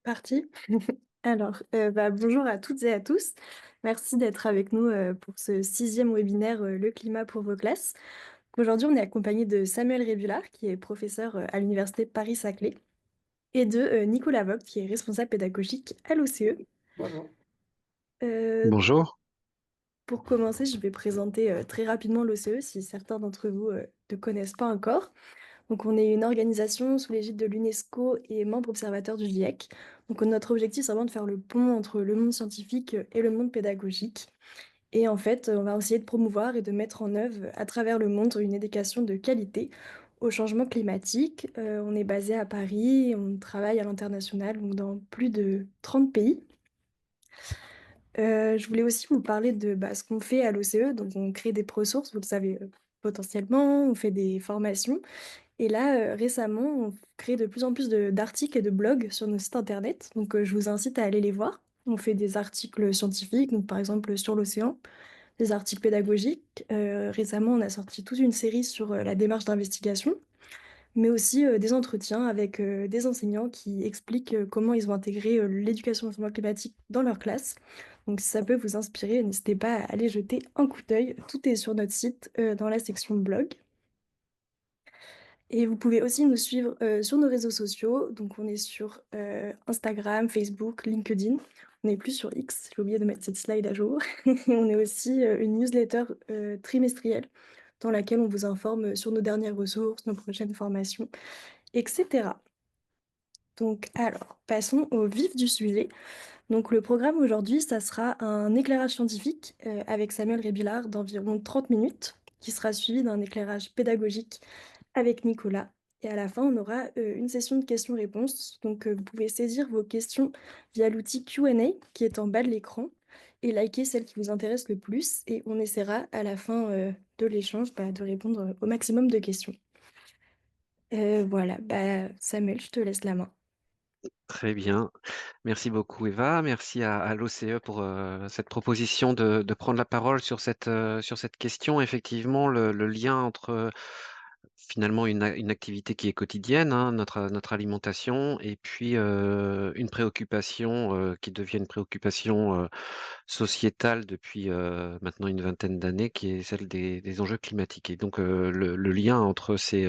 Parti. Alors, bonjour à toutes et à tous. Merci d'être avec nous pour ce sixième webinaire Le climat pour vos classes. Aujourd'hui, on est accompagné de Samuel Rébulard, qui est professeur à l'Université Paris-Saclay, et de Nicolas Vogt, qui est responsable pédagogique à l'OCE. Euh, Bonjour. pour commencer, je vais présenter très rapidement l'OCE si certains d'entre vous ne connaissent pas encore. Donc, on est une organisation sous l'égide de l'UNESCO et membre observateur du GIEC. Donc, notre objectif, c'est vraiment de faire le pont entre le monde scientifique et le monde pédagogique. Et en fait, on va essayer de promouvoir et de mettre en œuvre à travers le monde une éducation de qualité au changement climatique. On est basé à Paris et on travaille à l'international, donc dans plus de 30 pays. Je voulais aussi vous parler de ce qu'on fait à l'OCE. Donc, on crée des ressources, vous le savez potentiellement, on fait des formations. Et là, récemment, on crée de plus en plus d'articles et de blogs sur nos sites internet. Donc, je vous incite à aller les voir. On fait des articles scientifiques, donc par exemple sur l'océan, des articles pédagogiques. Récemment, on a sorti toute une série sur la démarche d'investigation, mais aussi des entretiens avec des enseignants qui expliquent comment ils ont intégré l'éducation au changement climatique dans leur classe. Donc, si ça peut vous inspirer, n'hésitez pas à aller jeter un coup d'œil. Tout est sur notre site dans la section blog. Et vous pouvez aussi nous suivre sur nos réseaux sociaux. Donc, on est sur Instagram, Facebook, LinkedIn. On n'est plus sur X. J'ai oublié de mettre cette slide à jour. On est aussi une newsletter trimestrielle dans laquelle on vous informe sur nos dernières ressources, nos prochaines formations, etc. Donc, alors, passons au vif du sujet. Donc, le programme aujourd'hui, ça sera un éclairage scientifique avec Samuel Rébillard d'environ 30 minutes, qui sera suivi d'un éclairage pédagogique avec Nicolas. Et à la fin, on aura une session de questions-réponses. Donc, vous pouvez saisir vos questions via l'outil Q&A qui est en bas de l'écran et liker celle qui vous intéresse le plus. Et on essaiera à la fin de l'échange de répondre au maximum de questions. Voilà, Samuel, je te laisse la main. Très bien. Merci beaucoup Eva. Merci à l'OCE pour cette proposition de prendre la parole sur cette question. Effectivement, le lien entre finalement une activité qui est quotidienne, hein, notre alimentation, et puis une préoccupation qui devient une préoccupation sociétale depuis maintenant une vingtaine d'années, qui est celle des enjeux climatiques. Et donc le lien entre ces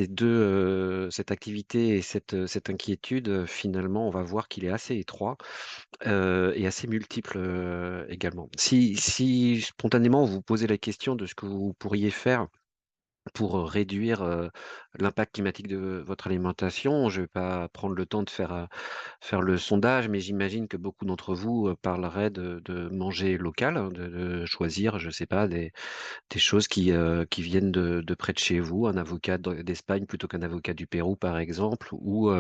2, cette activité et cette inquiétude, finalement, on va voir qu'il est assez étroit, et assez multiple, également. Si spontanément, vous vous posez la question de ce que vous pourriez faire pour réduire, l'impact climatique de votre alimentation, je vais pas prendre le temps de faire le sondage, mais j'imagine que beaucoup d'entre vous, parleraient de manger local, hein, de choisir, je sais pas, des choses qui viennent de près de chez vous, un avocat d'Espagne plutôt qu'un avocat du Pérou, par exemple, ou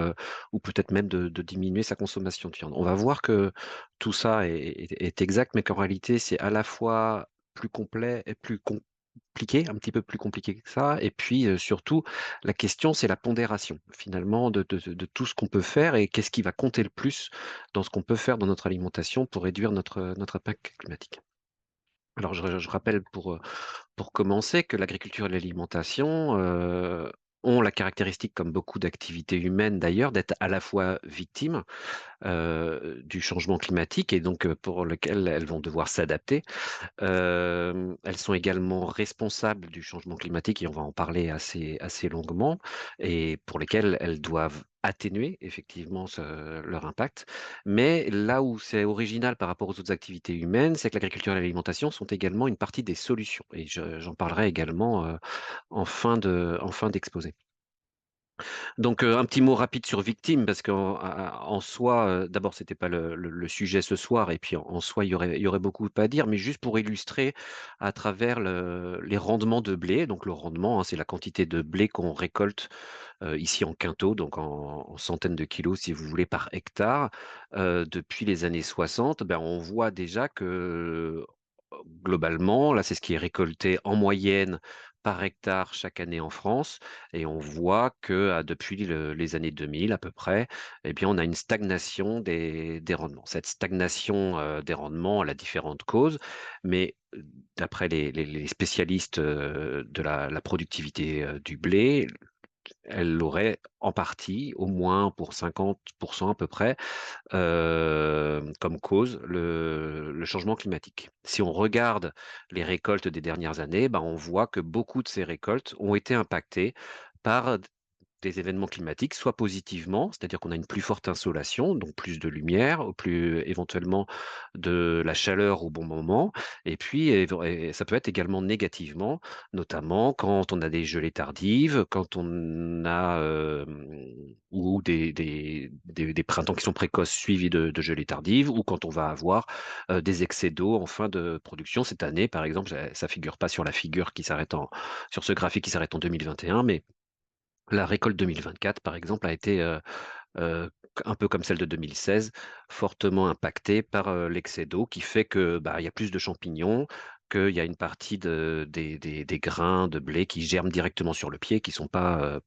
peut-être même de diminuer sa consommation de viande. On va voir que tout ça est exact, mais qu'en réalité, c'est à la fois plus complet et plus compliqué, un petit peu plus compliqué que ça, et puis, surtout, la question, c'est la pondération, finalement, de tout ce qu'on peut faire et qu'est-ce qui va compter le plus dans ce qu'on peut faire dans notre alimentation pour réduire notre impact climatique. Alors je rappelle pour commencer, que l'agriculture et l'alimentation, ont la caractéristique, comme beaucoup d'activités humaines d'ailleurs, d'être à la fois victimes, du changement climatique et donc, pour lequel elles vont devoir s'adapter. Elles sont également responsables du changement climatique et on va en parler assez longuement et pour lesquelles elles doivent atténuer effectivement leur impact. Mais là où c'est original par rapport aux autres activités humaines, c'est que l'agriculture et l'alimentation sont également une partie des solutions et j'en parlerai également, en fin d'exposé. Donc, un petit mot rapide sur Victime parce qu'en soi, d'abord c'était pas le sujet ce soir et puis en soi il y aurait beaucoup à dire, mais juste pour illustrer à travers les rendements de blé. Donc le rendement, hein, c'est la quantité de blé qu'on récolte, ici en quintaux, donc en centaines de kilos si vous voulez par hectare. Depuis les années 60, ben, on voit déjà que, globalement, là c'est ce qui est récolté en moyenne par hectare chaque année en France et on voit que, depuis les années 2000 à peu près, eh bien, on a une stagnation des rendements. Cette stagnation, des rendements, elle a différentes causes, mais, d'après les spécialistes, de la productivité, du blé, elle l'aurait en partie, au moins pour 50 à peu près, comme cause le changement climatique. Si on regarde les récoltes des dernières années, ben, on voit que beaucoup de ces récoltes ont été impactées par des événements climatiques, soit positivement, c'est-à-dire qu'on a une plus forte insolation, donc plus de lumière, ou plus éventuellement de la chaleur au bon moment, et puis et ça peut être également négativement, notamment quand on a des gelées tardives, quand on a, ou des printemps qui sont précoces suivis de gelées tardives, ou quand on va avoir, des excès d'eau en fin de production. Cette année, par exemple, ça figure pas sur la figure qui s'arrête en sur ce graphique qui s'arrête en 2021, mais la récolte 2024, par exemple, a été, heu, un peu comme celle de 2016, fortement impactée par, l'excès d'eau qui fait que, bah, il y a plus de champignons, qu'il y a une partie des grains de blé qui germent directement sur le pied, qui sont pas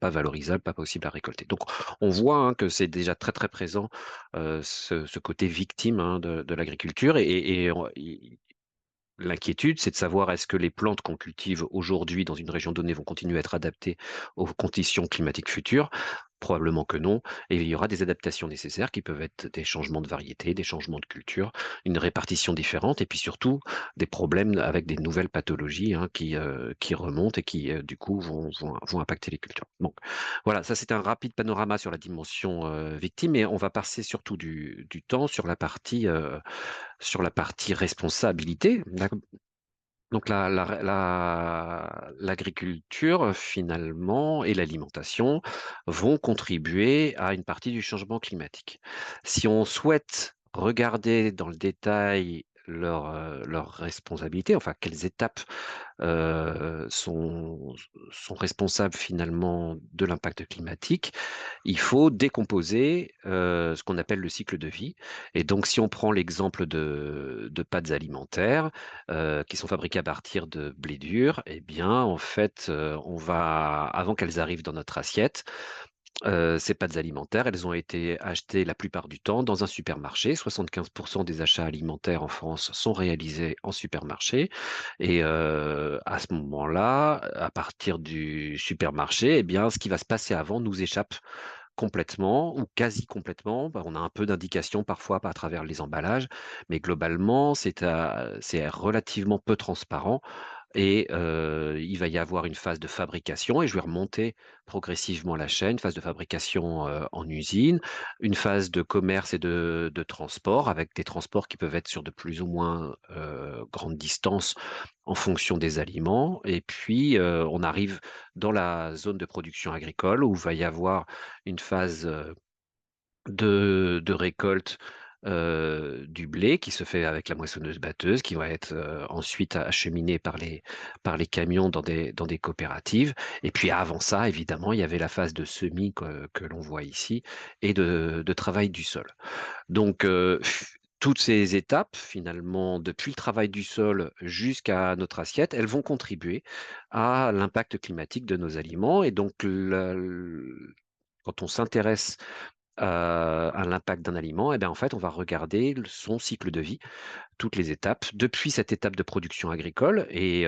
valorisables, pas possibles à récolter. Donc on voit, hein, que c'est déjà très, très présent, ce côté victime, hein, de l'agriculture et on l'inquiétude, c'est de savoir est-ce que les plantes qu'on cultive aujourd'hui dans une région donnée vont continuer à être adaptées aux conditions climatiques futures? Probablement que non, et il y aura des adaptations nécessaires qui peuvent être des changements de variété, des changements de culture, une répartition différente et puis surtout des problèmes avec des nouvelles pathologies, hein, qui remontent et qui, du coup vont impacter les cultures. Donc voilà, ça c'est un rapide panorama sur la dimension, victime et on va passer surtout du temps sur la partie responsabilité, donc l'agriculture, finalement et l'alimentation vont contribuer à une partie du changement climatique. Si on souhaite regarder dans le détail leurs responsabilités, enfin quelles étapes sont responsables finalement de l'impact climatique, il faut décomposer, ce qu'on appelle le cycle de vie et donc si on prend l'exemple de pâtes alimentaires, qui sont fabriquées à partir de blé dur et bien, en fait, on va avant qu'elles arrivent dans notre assiette, ces pâtes alimentaires, elles ont été achetées la plupart du temps dans un supermarché. 75 des achats alimentaires en France sont réalisés en supermarché et à ce moment-là, à partir du supermarché, eh bien, ce qui va se passer avant nous échappe complètement ou quasi complètement. Bah, on a un peu d'indications parfois à travers les emballages, mais globalement, c'est relativement peu transparent et il va y avoir une phase de fabrication et je vais remonter progressivement la chaîne, phase de fabrication, en usine, une phase de commerce et de transport avec des transports qui peuvent être sur de plus ou moins, grandes distances en fonction des aliments et puis, on arrive dans la zone de production agricole où il va y avoir une phase, de récolte, du blé qui se fait avec la moissonneuse-batteuse, qui va être, ensuite acheminé par les camions dans des coopératives et puis avant ça, évidemment, il y avait la phase de semis que l'on voit ici et de travail du sol. Donc, toutes ces étapes, finalement, depuis le travail du sol jusqu'à notre assiette, elles vont contribuer à l'impact climatique de nos aliments et donc quand on s'intéresse à l'impact d'un aliment et bien, en fait, on va regarder son cycle de vie, toutes les étapes, depuis cette étape de production agricole et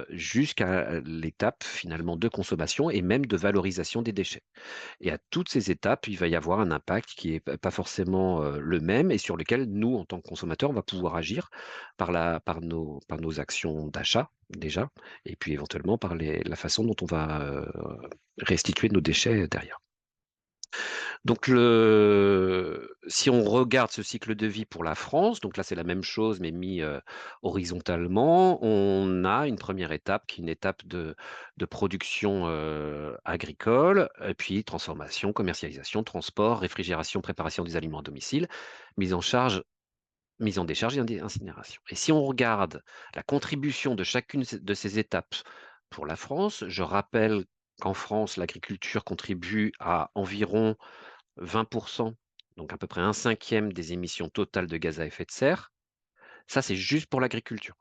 jusqu'à l'étape, finalement, de consommation et même de valorisation des déchets. Et à toutes ces étapes, il va y avoir un impact qui est pas forcément, le même et sur lequel nous, en tant que consommateurs, on va pouvoir agir par nos actions d'achat, déjà et puis éventuellement par la façon dont on va, restituer nos déchets derrière. Donc si on regarde ce cycle de vie pour la France, donc là, c'est la même chose mais mis, horizontalement, on a une première étape qui est une étape de production, agricole et puis transformation, commercialisation, transport, réfrigération, préparation des aliments à domicile, mise en charge mise en décharge et incinération. Et si on regarde la contribution de chacune de ces étapes pour la France, je rappelle qu'en France, l'agriculture contribue à environ 20 donc à peu près un cinquième des émissions totales de gaz à effet de serre. Ça, c'est juste pour l'agriculture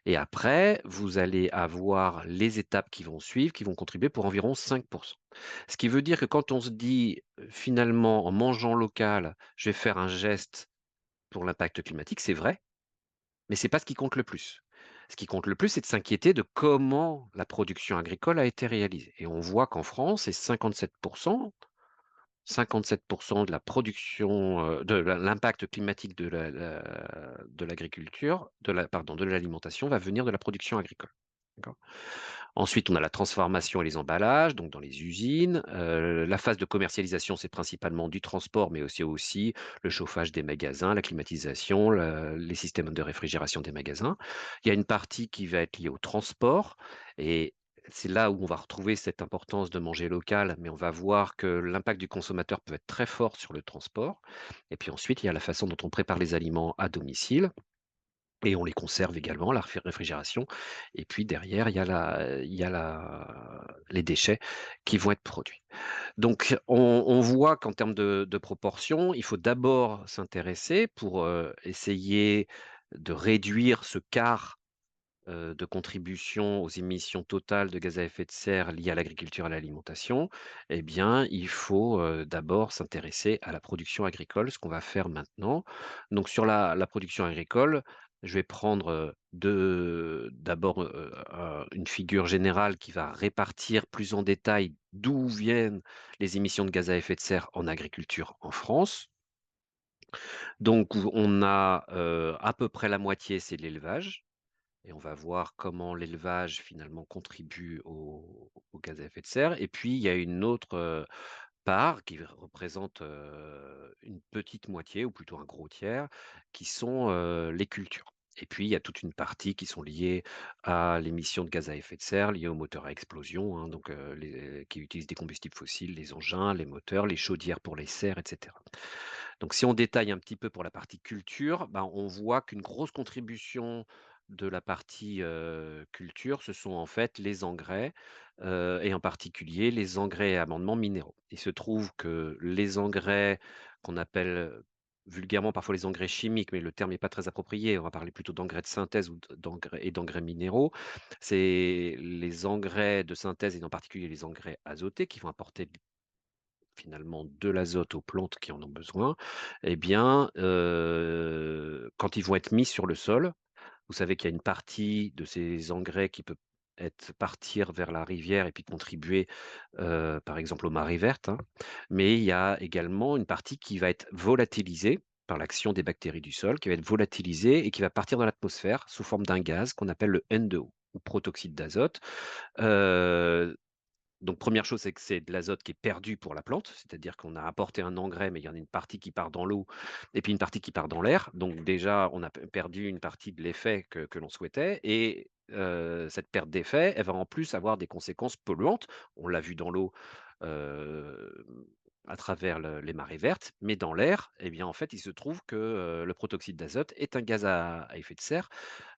et après, vous allez avoir les étapes qui vont suivre, qui vont contribuer pour environ 5. Ce qui veut dire que quand on se dit, finalement, en mangeant local, je vais faire un geste pour l'impact climatique, c'est vrai, mais c'est pas ce qui compte le plus. Ce qui compte le plus, c'est de s'inquiéter de comment la production agricole a été réalisée et on voit qu'en France, c'est 57 de la production, de l'impact climatique de l'agriculture, de l'alimentation va venir de la production agricole. D'accord? Ensuite, on a la transformation et les emballages, donc dans les usines. La phase de commercialisation, c'est principalement du transport, mais c'est aussi le chauffage des magasins, la climatisation, les systèmes de réfrigération des magasins. Il y a une partie qui va être liée au transport et c'est là où on va retrouver cette importance de manger local, mais on va voir que l'impact du consommateur peut être très fort sur le transport. Et puis ensuite, il y a la façon dont on prépare les aliments à domicile. Et on les conserve également, la réfrigération et puis derrière, les déchets qui vont être produits. Donc on voit qu'en termes de proportions, il faut d'abord s'intéresser pour, essayer de réduire ce quart de contribution aux émissions totales de gaz à effet de serre liées à l'agriculture et à l'alimentation, eh bien, il faut, d'abord s'intéresser à la production agricole, ce qu'on va faire maintenant. Donc sur la production agricole, je vais prendre, d'abord, une figure générale qui va répartir plus en détail d'où viennent les émissions de gaz à effet de serre en agriculture en France. Donc où on a, à peu près la moitié, c'est l'élevage. Et on va voir comment l'élevage finalement contribue au gaz à effet de serre. Et puis il y a une autre, part qui représente, une petite moitié ou plutôt un gros tiers, qui sont, les cultures. Et puis il y a toute une partie qui sont liées à l'émission de gaz à effet de serre, liées aux moteurs à explosion, hein, donc qui utilisent des combustibles fossiles, les engins, les moteurs, les chaudières pour les serres et cetera. Donc si on détaille un petit peu pour la partie culture, ben, on voit qu'une grosse contribution de la partie, culture, ce sont en fait les engrais, et en particulier les engrais et amendements minéraux. Il se trouve que les engrais qu'on appelle, vulgairement parfois les engrais chimiques, mais le terme n'est pas très approprié, on va parler plutôt d'engrais de synthèse ou d'engrais minéraux. C'est les engrais de synthèse et en particulier les engrais azotés qui vont apporter finalement de l'azote aux plantes qui en ont besoin, eh bien, quand ils vont être mis sur le sol, vous savez qu'il y a une partie de ces engrais qui peut partir vers la rivière et puis contribuer, par exemple aux marées vertes, hein. Mais il y a également une partie qui va être volatilisée par l'action des bactéries du sol, qui va être volatilisée et qui va partir dans l'atmosphère sous forme d'un gaz qu'on appelle le N2O ou protoxyde d'azote. Heu donc première chose, c'est que c'est de l'azote qui est perdu pour la plante, c'est-à-dire qu'on a apporté un engrais, mais il y en a une partie qui part dans l'eau et puis une partie qui part dans l'air. Donc déjà, on a perdu une partie de l'effet que l'on souhaitait et cette perte d'effet, elle va en plus avoir des conséquences polluantes. On l'a vu dans l'eau, heu, à travers les marées vertes, mais dans l'air, eh bien, en fait, il se trouve que, le protoxyde d'azote est un gaz à effet de serre,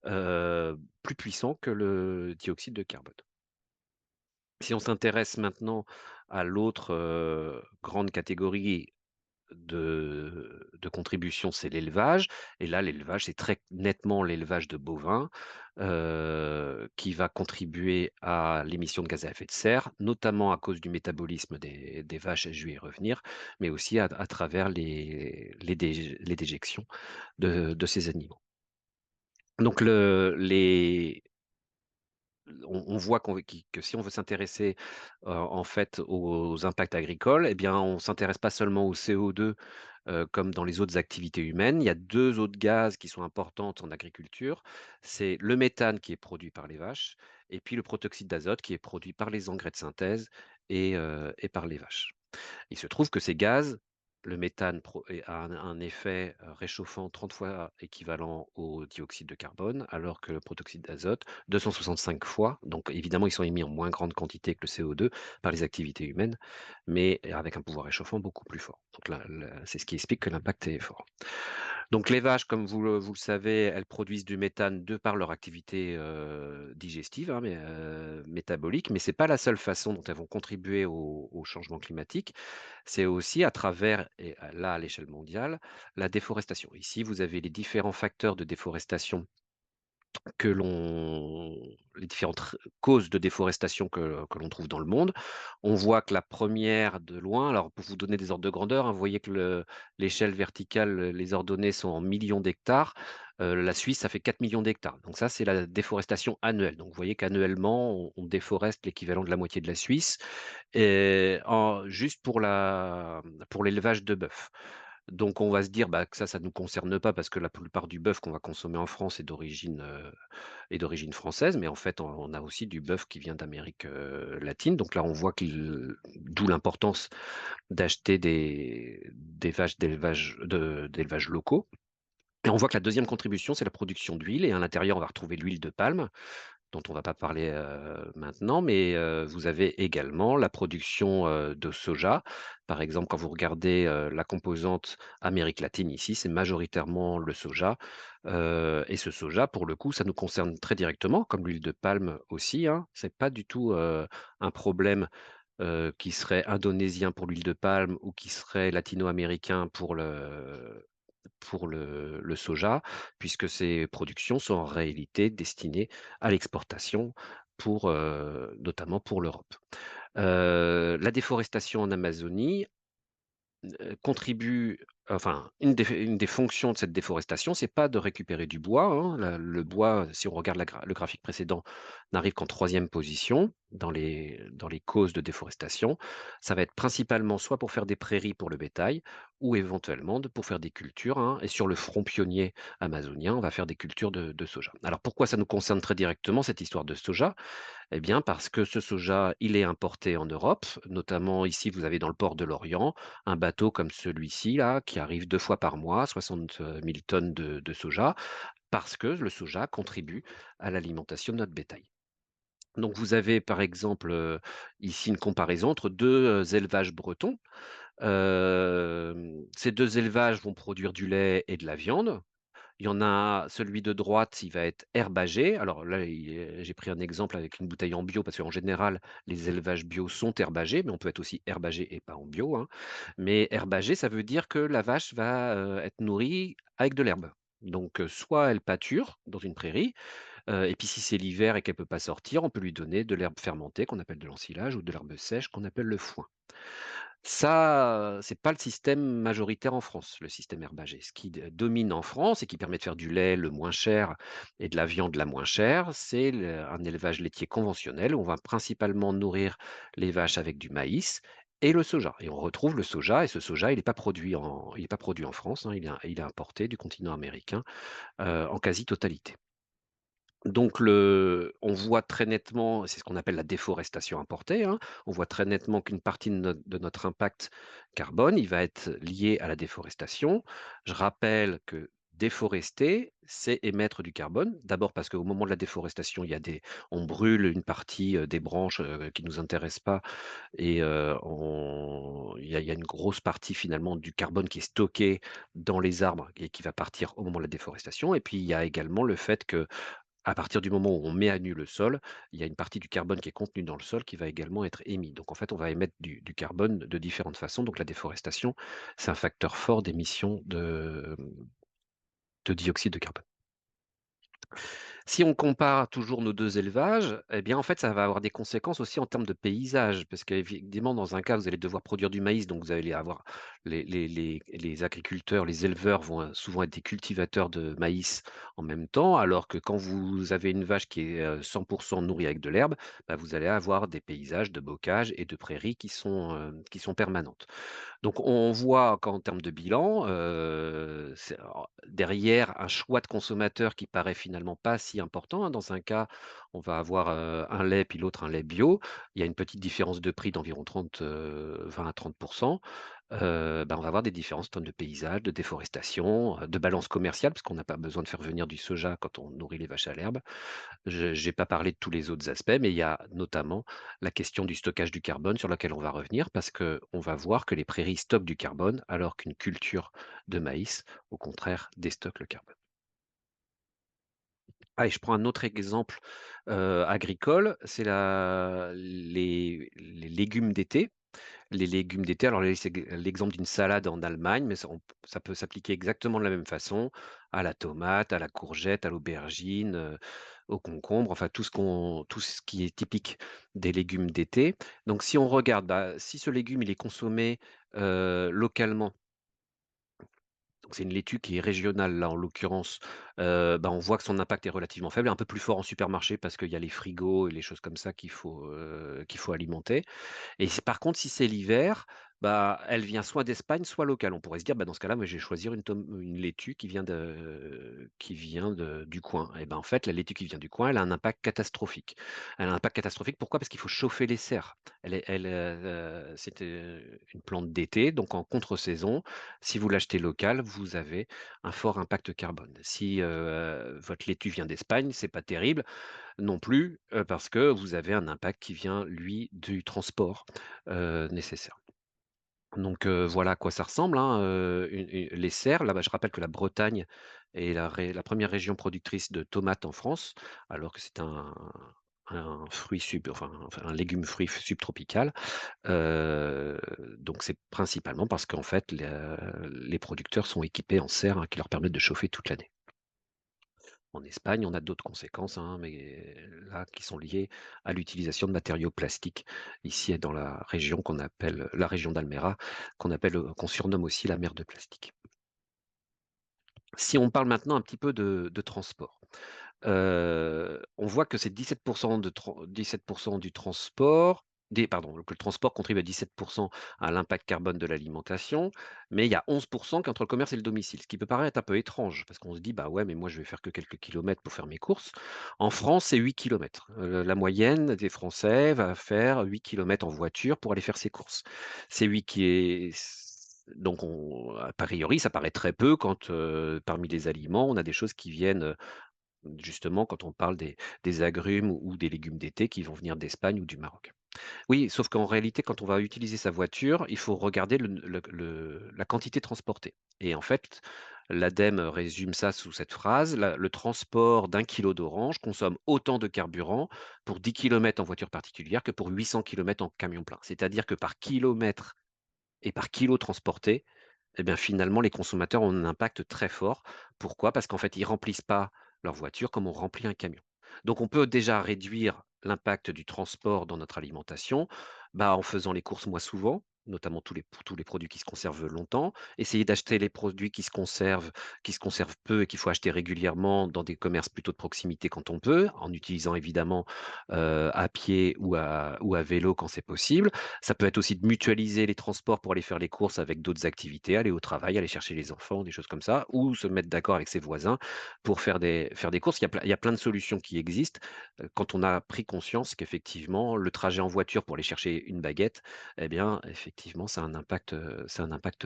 plus puissant que le dioxyde de carbone. Si on s'intéresse maintenant à l'autre, grande catégorie de contribution, c'est l'élevage et là, l'élevage, c'est très nettement l'élevage de bovins, qui va contribuer à l'émission de gaz à effet de serre, notamment à cause du métabolisme des vaches et je vais y revenir, mais aussi à travers les déjections de ces animaux. Donc on voit que si on veut s'intéresser, en fait, aux impacts agricoles, eh bien, on s'intéresse pas seulement au CO2, comme dans les autres activités humaines. Il y a 2 autres gaz qui sont importantes en agriculture. C'est le méthane qui est produit par les vaches et puis le protoxyde d'azote qui est produit par les engrais de synthèse et par les vaches. Il se trouve que ces gaz, le méthane a un effet, réchauffant 30 fois équivalent au dioxyde de carbone, alors que le protoxyde d'azote, 265 fois. Donc évidemment, ils sont émis en moins grande quantité que le CO2 par les activités humaines, mais avec un pouvoir réchauffant beaucoup plus fort. Donc là, c'est ce qui explique que l'impact est fort. Donc les vaches, comme vous le savez, elles produisent du méthane de par leur activité, digestive, hein, métabolique, mais c'est pas la seule façon dont elles vont contribuer au changement climatique. C'est aussi à travers et là, à l'échelle mondiale, la déforestation. Ici, vous avez les différents facteurs de déforestation que l'on les différentes causes de déforestation que l'on trouve dans le monde. On voit que la première de loin, alors pour vous donner des ordres de grandeur, hein, vous voyez que l'échelle verticale, les ordonnées sont en millions d'hectares. La Suisse, ça fait 4 millions d'hectares. Donc ça, c'est la déforestation annuelle. Donc vous voyez qu'annuellement, on déforeste l'équivalent de la moitié de la Suisse et juste pour l'élevage de bœuf. Donc on va se dire, bah, que ça nous concerne pas parce que la plupart du bœuf qu'on va consommer en France est d'origine française, mais en fait, on a aussi du bœuf qui vient d'Amérique, latine. Donc là, on voit d'où l'importance d'acheter des vaches d'élevage locaux et on voit que la deuxième contribution, c'est la production d'huile et à l'intérieur, on va retrouver l'huile de palme dont on va pas parler, maintenant, mais vous avez également la production, de soja. Par exemple, quand vous regardez, la composante Amérique latine ici, c'est majoritairement le soja, et ce soja, pour le coup, ça nous concerne très directement, comme l'huile de palme aussi, hein. C'est pas du tout, un problème, qui serait indonésien pour l'huile de palme ou qui serait latino-américain pour le soja, puisque ces productions sont en réalité destinées à l'exportation notamment pour l'Europe. La déforestation en Amazonie, contribue enfin, une des fonctions de cette déforestation, c'est pas de récupérer du bois, hein. Le bois, si on regarde le graphique précédent, n'arrive qu'en troisième position dans les causes de déforestation. Ça va être principalement soit pour faire des prairies pour le bétail ou éventuellement pour faire des cultures, hein, et sur le front pionnier amazonien, on va faire des cultures de soja. Alors pourquoi ça nous concerne très directement cette histoire de soja? Eh bien, parce que ce soja, il est importé en Europe, notamment ici, vous avez dans le port de Lorient, un bateau comme celui-ci là, qui arrive 2 fois par mois, 60 000 tonnes de soja, parce que le soja contribue à l'alimentation de notre bétail. Donc vous avez par exemple, ici une comparaison entre 2 élevages bretons. Ces 2 élevages vont produire du lait et de la viande. Il y en a celui de droite, il va être herbagé. Alors là, j'ai pris un exemple avec une bouteille en bio parce qu'en général, les élevages bio sont herbagés, mais on peut être aussi herbagé et pas en bio, hein. Mais herbagé, ça veut dire que la vache va, être nourrie avec de l'herbe. Donc, soit elle pâture dans une prairie, et puis si c'est l'hiver et qu'elle peut pas sortir, on peut lui donner de l'herbe fermentée qu'on appelle de l'ensilage ou de l'herbe sèche qu'on appelle le foin. Ça, c'est pas le système majoritaire en France, le système herbagé. Ce qui domine en France et qui permet de faire du lait le moins cher et de la viande la moins chère, c'est un élevage laitier conventionnel où on va principalement nourrir les vaches avec du maïs et le soja. Et on retrouve le soja, et ce soja, il est pas produit en France, hein, il est importé du continent américain en quasi-totalité. Donc on voit très nettement, c'est ce qu'on appelle la déforestation importée, hein. On voit très nettement qu'une partie de notre impact carbone, il va être lié à la déforestation. Je rappelle que déforester, c'est émettre du carbone. D'abord parce qu'au moment de la déforestation, on brûle une partie, des branches, qui nous intéressent pas et il y a une grosse partie finalement du carbone qui est stocké dans les arbres et qui va partir au moment de la déforestation et puis il y a également le fait que à partir du moment où on met à nu le sol, il y a une partie du carbone qui est contenue dans le sol qui va également être émis. Donc en fait, on va émettre du carbone de différentes façons. Donc la déforestation, c'est un facteur fort d'émission de dioxyde de carbone. Si on compare toujours nos 2 élevages, eh bien, en fait, ça va avoir des conséquences aussi en termes de paysage, parce qu'évidemment, dans un cas, vous allez devoir produire du maïs, donc vous allez avoir les agriculteurs, les éleveurs vont, souvent être des cultivateurs de maïs en même temps, alors que quand vous avez une vache qui est, 100 nourrie avec de l'herbe, bah, vous allez avoir des paysages de bocage et de prairies qui sont permanentes. Donc on voit qu'en termes de bilan, derrière un choix de consommateur qui paraît finalement pas si important, hein. Dans un cas, on va avoir, un lait, puis l'autre un lait bio. Il y a une petite différence de prix d'environ 20 à 30. Bah, on va avoir des différences en termes de paysage, de déforestation, de balance commerciale, parce qu'on n'a pas besoin de faire venir du soja quand on nourrit les vaches à l'herbe. Je j'ai pas parlé de tous les autres aspects, mais il y a notamment la question du stockage du carbone sur laquelle on va revenir parce qu'on va voir que les prairies stockent du carbone alors qu'une culture de maïs, au contraire, déstocke le carbone. Ah et je prends un autre exemple, agricole, c'est les légumes d'été. Les légumes d'été, alors les c'est l'exemple d'une salade en Allemagne, mais ça peut s'appliquer exactement de la même façon à la tomate, à la courgette, à l'aubergine, au concombre, enfin tout ce qui est typique des légumes d'été. Donc si on regarde, bah, si ce légume il est consommé, localement, donc c'est une laitue qui est régionale là en l'occurrence, bah, on voit que son impact est relativement faible, un peu plus fort en supermarché parce qu'il y a les frigos et les choses comme ça qu'il faut alimenter. Et si par contre, si c'est l'hiver, bah, elle vient soit d'Espagne, soit locale. On pourrait se dire: «Bah, dans ce cas-là, moi, je vais choisir une laitue qui vient de du coin». Et ben, en fait, la laitue qui vient du coin, elle a un impact catastrophique. Elle a un impact catastrophique, pourquoi? Parce qu'il faut chauffer les serres. C'est, une plante d'été, donc en contre-saison. Si vous l'achetez local, vous avez un fort impact carbone. Si, votre laitue vient d'Espagne, c'est pas terrible, non plus, parce que vous avez un impact qui vient, lui, du transport, nécessaire. Donc voilà à quoi ça ressemble, hein, une les serres, là-bas, je rappelle que la Bretagne est la 1re région productrice de tomates en France, alors que c'est un fruit enfin un légume fruit subtropical. Donc c'est principalement parce qu'en fait, les producteurs sont équipés en serres, hein, qui leur permettent de chauffer toute l'année. En Espagne, on a d'autres conséquences, hein, mais là, qui sont liées à l'utilisation de matériaux plastiques. Ici, dans la région qu'on appelle la région d'Almera, qu'on surnomme aussi la mer de plastique. Si on parle maintenant un petit peu de transport. On voit que c'est 17 du transport que le transport contribue à 17 à l'impact carbone de l'alimentation, mais il y a 11 qui est entre le commerce et le domicile. Ce qui peut paraître un peu étrange parce qu'on se dit: «Bah, ouais, mais moi je vais faire que quelques kilomètres pour faire mes courses». En France, c'est 8 kilomètres. La moyenne des Français va faire 8 kilomètres en voiture pour aller faire ses courses. C'est 8 qui est donc a priori, ça paraît très peu quand, parmi les aliments, on a des choses qui viennent, justement, quand on parle des agrumes ou des légumes d'été qui vont venir d'Espagne ou du Maroc. Oui, sauf qu'en réalité, quand on va utiliser sa voiture, il faut regarder la quantité transportée. Et en fait, l'ADEME résume ça sous cette phrase: le transport d'un kilo d'orange consomme autant de carburant pour 10 kilomètres en voiture particulière que pour 800 kilomètres en camion plein. C'est-à-dire que par kilomètre et par kilo transporté, eh bien, finalement, les consommateurs ont un impact très fort. Pourquoi? Parce qu'en fait, ils remplissent pas leur voiture comme on remplit un camion. Donc on peut déjà réduire l'impact du transport dans notre alimentation, bah, en faisant les courses moins souvent, notamment pour tous les produits qui se conservent longtemps. Essayer d'acheter les produits qui se conservent peu et qu'il faut acheter régulièrement dans des commerces plutôt de proximité quand on peut, en utilisant évidemment, à pied ou à vélo quand c'est possible. Ça peut être aussi de mutualiser les transports pour aller faire les courses avec d'autres activités, aller au travail, aller chercher les enfants, des choses comme ça, ou se mettre d'accord avec ses voisins pour faire des courses. Il y a plein de solutions qui existent, quand on a pris conscience qu'effectivement, le trajet en voiture pour aller chercher une baguette, eh bien, effectivement, ça a un impact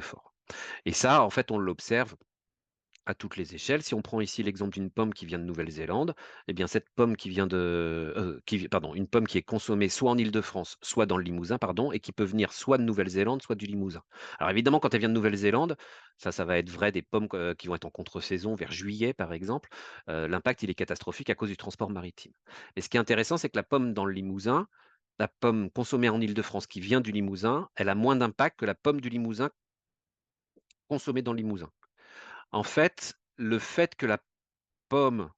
fort. Et ça, en fait, on l'observe à toutes les échelles. Si on prend ici l'exemple d'une pomme qui vient de Nouvelle-Zélande, eh bien cette pomme qui vient une pomme qui est consommée soit en Île-de-France, soit dans le Limousin, pardon, et qui peut venir soit de Nouvelle-Zélande, soit du Limousin. Alors évidemment, quand elle vient de Nouvelle-Zélande, ça va être vrai des pommes qui vont être en contre-saison vers juillet, par exemple. L'impact, il est catastrophique à cause du transport maritime. Et ce qui est intéressant, c'est que la pomme dans le Limousin, la pomme consommée en Île-de-France qui vient du Limousin, elle a moins d'impact que la pomme du Limousin consommée dans le Limousin. En fait, le fait que la pomme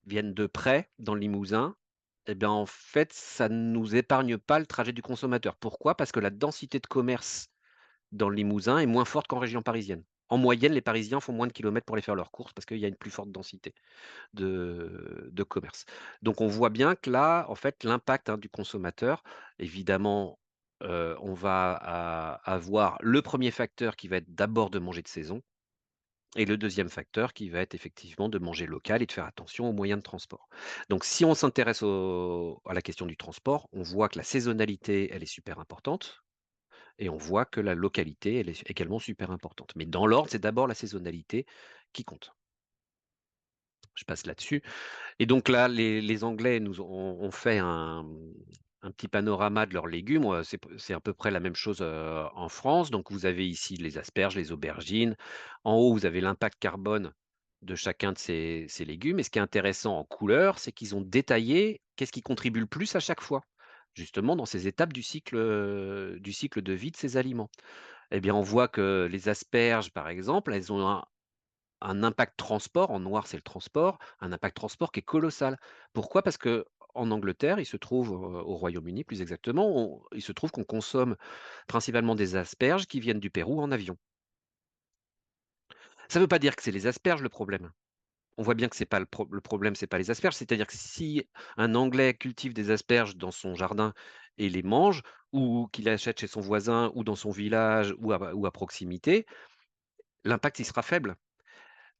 vienne de près, dans le Limousin, et bien, en fait, ça ne nous épargne pas le trajet du consommateur. Pourquoi? Parce que la densité de commerce dans le Limousin est moins forte qu'en région parisienne. En moyenne, les Parisiens font moins de kilomètres pour aller faire leurs courses parce qu'il y a une plus forte densité de commerce. Donc on voit bien que là, en fait, l'impact, hein, du consommateur, évidemment, on va avoir le premier facteur qui va être d'abord de manger de saison. Et le deuxième facteur qui va être effectivement de manger local et de faire attention aux moyens de transport. Donc si on s'intéresse à la question du transport, on voit que la saisonnalité, elle est super importante et on voit que la localité, elle est également super importante. Mais dans l'ordre, c'est d'abord la saisonnalité qui compte. Je passe là-dessus. Et donc là, les Anglais nous ont fait un petit panorama de leurs légumes. C'est à peu près la même chose, en France. Donc vous avez ici les asperges, les aubergines. En haut, vous avez l'impact carbone de chacun de ces légumes. Et ce qui est intéressant en couleur, c'est qu'ils ont détaillé qu'est-ce qui contribue le plus à chaque fois. justement dans ces étapes du cycle de vie de ces aliments. Eh bien, on voit que les asperges, par exemple, elles ont un impact transport, en noir, c'est le transport, un impact transport qui est colossal. Pourquoi? Parce que en Angleterre, il se trouve, au Royaume-Uni plus exactement, il se trouve qu'on consomme principalement des asperges qui viennent du Pérou en avion. Ça ne veut pas dire que c'est les asperges le problème. On voit bien que c'est pas le problème, c'est pas les asperges. C'est-à-dire que si un Anglais cultive des asperges dans son jardin et les mange, ou qu'il achète chez son voisin ou dans son village ou à proximité, l'impact, il sera faible.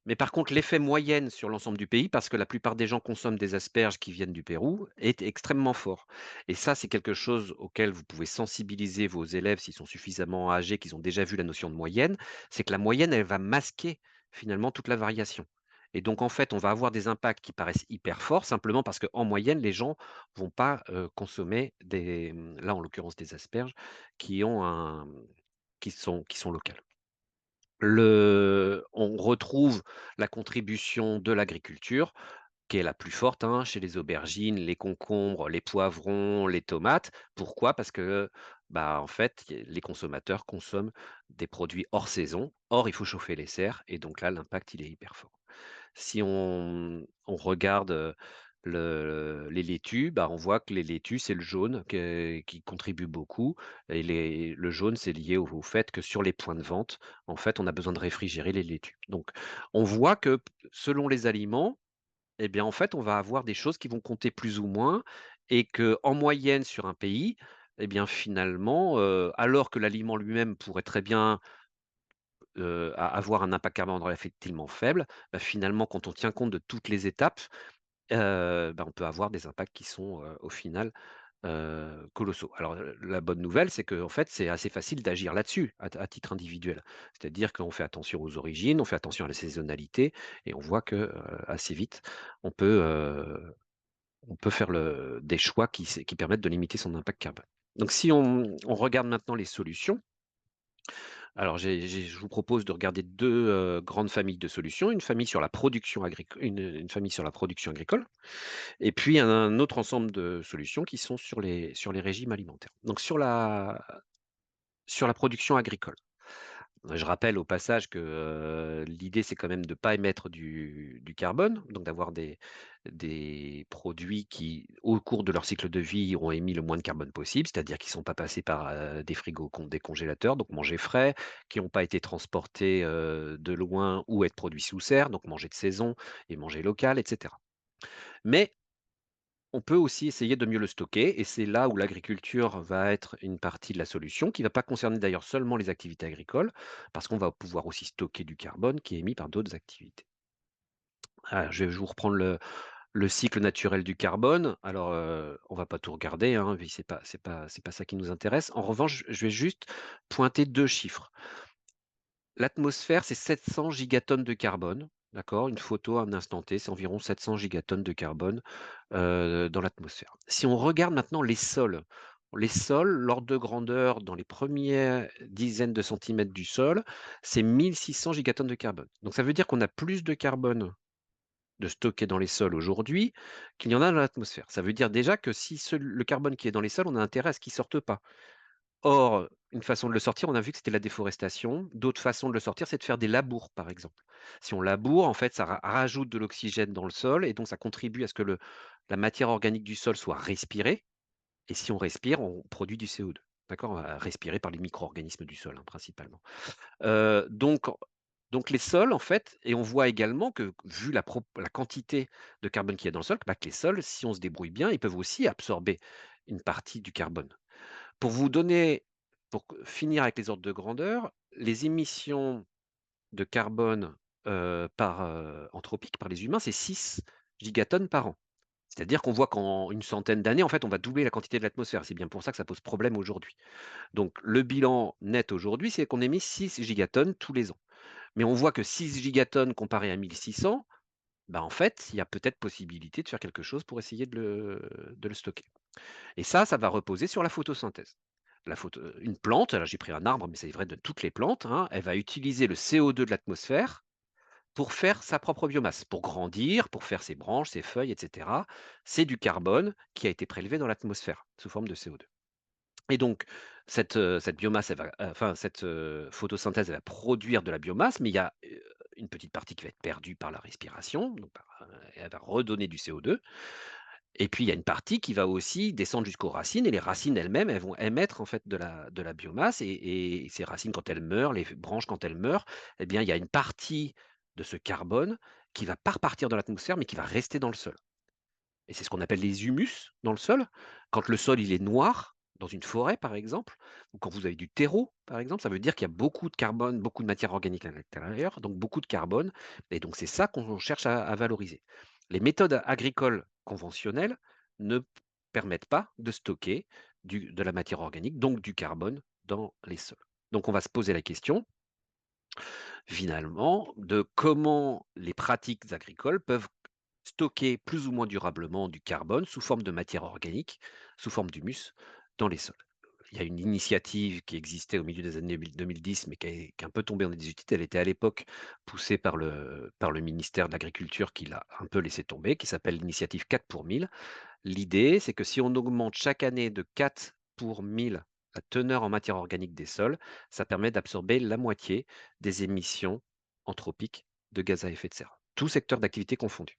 Mais par contre, l'effet moyenne sur l'ensemble du pays, parce que la plupart des gens consomment des asperges qui viennent du Pérou, est extrêmement fort. Et ça, c'est quelque chose auquel vous pouvez sensibiliser vos élèves s'ils sont suffisamment âgés, qu'ils ont déjà vu la notion de moyenne, c'est que la moyenne, elle va masquer finalement toute la variation. Et donc, en fait, on va avoir des impacts qui paraissent hyper forts, simplement parce qu'en moyenne, les gens vont pas consommer là en l'occurrence des asperges, qui ont un, qui sont locales. On retrouve la contribution de l'agriculture, qui est la plus forte, hein, chez les aubergines, les concombres, les poivrons, les tomates. Pourquoi? Parce que, bah, en fait, les consommateurs consomment des produits hors saison. Or, il faut chauffer les serres et donc là, l'impact, il est hyper fort. Si on regarde, les laitues, bah, on voit que les laitues, c'est le jaune qui contribue beaucoup et le jaune, c'est lié au fait que sur les points de vente, en fait, on a besoin de réfrigérer les laitues. Donc on voit que selon les aliments, eh bien, en fait, on va avoir des choses qui vont compter plus ou moins et que en moyenne sur un pays, eh bien, finalement, alors que l'aliment lui-même pourrait très bien avoir un impact carbone effectivement faible, bah, finalement, quand on tient compte de toutes les étapes, bah, on peut avoir des impacts qui sont, au final, colossaux. Alors, la bonne nouvelle, c'est qu'en fait, c'est assez facile d'agir là-dessus, à titre individuel. C'est-à-dire qu'on fait attention aux origines, on fait attention à la saisonnalité et on voit que, assez vite, on peut, heu, on peut faire des choix qui permettent de limiter son impact carbone. Donc si on regarde maintenant les solutions, alors je vous propose de regarder 2 grandes familles de solutions. Une famille sur la production agricole et puis un autre ensemble de solutions qui sont sur les régimes alimentaires. Donc sur la production agricole. Je rappelle au passage que, l'idée, c'est quand même de ne pas émettre du carbone, donc d'avoir des produits qui, au cours de leur cycle de vie, ont émis le moins de carbone possible, c'est-à-dire qui ne sont pas passés par, des frigos des congélateurs, donc manger frais, qui n'ont pas été transportés, de loin ou être produits sous serre, donc manger de saison et manger local et cetera. Mais on peut aussi essayer de mieux le stocker et c'est là où l'agriculture va être une partie de la solution, qui ne va pas concerner d'ailleurs seulement les activités agricoles, parce qu'on va pouvoir aussi stocker du carbone qui est émis par d'autres activités. Je vais vous reprendre le cycle naturel du carbone. Alors, on va pas tout regarder, hein, oui, c'est pas ça qui nous intéresse. En revanche, je vais juste pointer 2 chiffres. L'atmosphère, c'est 700 gigatonnes de carbone, d'accord? Une photo à un instant T, c'est environ 700 gigatonnes de carbone, dans l'atmosphère. Si on regarde maintenant les sols, l'ordre de grandeur dans les premières dizaines de centimètres du sol, c'est 1 600 gigatonnes de carbone. Donc ça veut dire qu'on a plus de carbone de stocké dans les sols aujourd'hui qu'il y en a dans l'atmosphère. Ça veut dire déjà que si le carbone qui est dans les sols, on a intérêt à ce qu'il sorte pas. Or, une façon de le sortir, on a vu que c'était la déforestation. D'autres façons de le sortir, c'est de faire des labours, par exemple. Si on laboure, en fait, ça rajoute de l'oxygène dans le sol et donc ça contribue à ce que la matière organique du sol soit respirée. Et si on respire, on produit du CO2. D'accord? Respiré par les micro-organismes du sol, hein, principalement. Heu, donc donc les sols, en fait, et on voit également que, vu la quantité de carbone qu'il y a dans le sol, bah, que les sols, si on se débrouille bien, ils peuvent aussi absorber une partie du carbone. Pour vous donner pour finir avec les ordres de grandeur, les émissions de carbone, anthropiques par les humains, c'est 6 gigatonnes par an. C'est-à-dire qu'on voit qu'en une centaine d'années, en fait, on va doubler la quantité de l'atmosphère. C'est bien pour ça que ça pose problème aujourd'hui. Donc le bilan net aujourd'hui, c'est qu'on émet 6 gigatonnes tous les ans. Mais on voit que 6 gigatonnes comparé à 1 600, bah, en fait, il y a peut-être possibilité de faire quelque chose pour essayer de le stocker. Et ça va reposer sur la photosynthèse. Une plante, alors j'ai pris un arbre, mais c'est vrai de toutes les plantes, hein, elle va utiliser le CO2 de l'atmosphère pour faire sa propre biomasse, pour grandir, pour faire ses branches, ses feuilles, et cetera. C'est du carbone qui a été prélevé dans l'atmosphère sous forme de CO2. Et donc cette biomasse, elle va enfin cette, photosynthèse, elle va produire de la biomasse, mais il y a, une petite partie qui va être perdue par la respiration, donc elle va redonner du CO2. Et puis il y a une partie qui va aussi descendre jusqu'aux racines et les racines elles-mêmes, elles vont émettre en fait de la biomasse et ces racines quand elles meurent, les branches quand elles meurent, eh bien il y a une partie de ce carbone qui va pas repartir dans l'atmosphère, mais qui va rester dans le sol. Et c'est ce qu'on appelle les humus dans le sol. Quand le sol, il est noir, dans une forêt par exemple, ou quand vous avez du terreau par exemple, ça veut dire qu'il y a beaucoup de carbone, beaucoup de matière organique à l'intérieur, donc beaucoup de carbone et donc c'est ça qu'on cherche à valoriser. Les méthodes agricoles conventionnelles ne permettent pas de stocker de la matière organique, donc du carbone dans les sols. Donc on va se poser la question, finalement, de comment les pratiques agricoles peuvent stocker plus ou moins durablement du carbone sous forme de matière organique, sous forme d'humus, dans les sols. Il y a une initiative qui existait au milieu des années 2010, mais qui est un peu tombée en désuétude. Elle était à l'époque poussée par le ministère de l'Agriculture qui l'a un peu laissé tomber, qui s'appelle l'initiative 4 pour 1000. L'idée, c'est que si on augmente chaque année de 4 pour 1000 la teneur en matière organique des sols, ça permet d'absorber la moitié des émissions anthropiques de gaz à effet de serre, tout secteur d'activité confondu.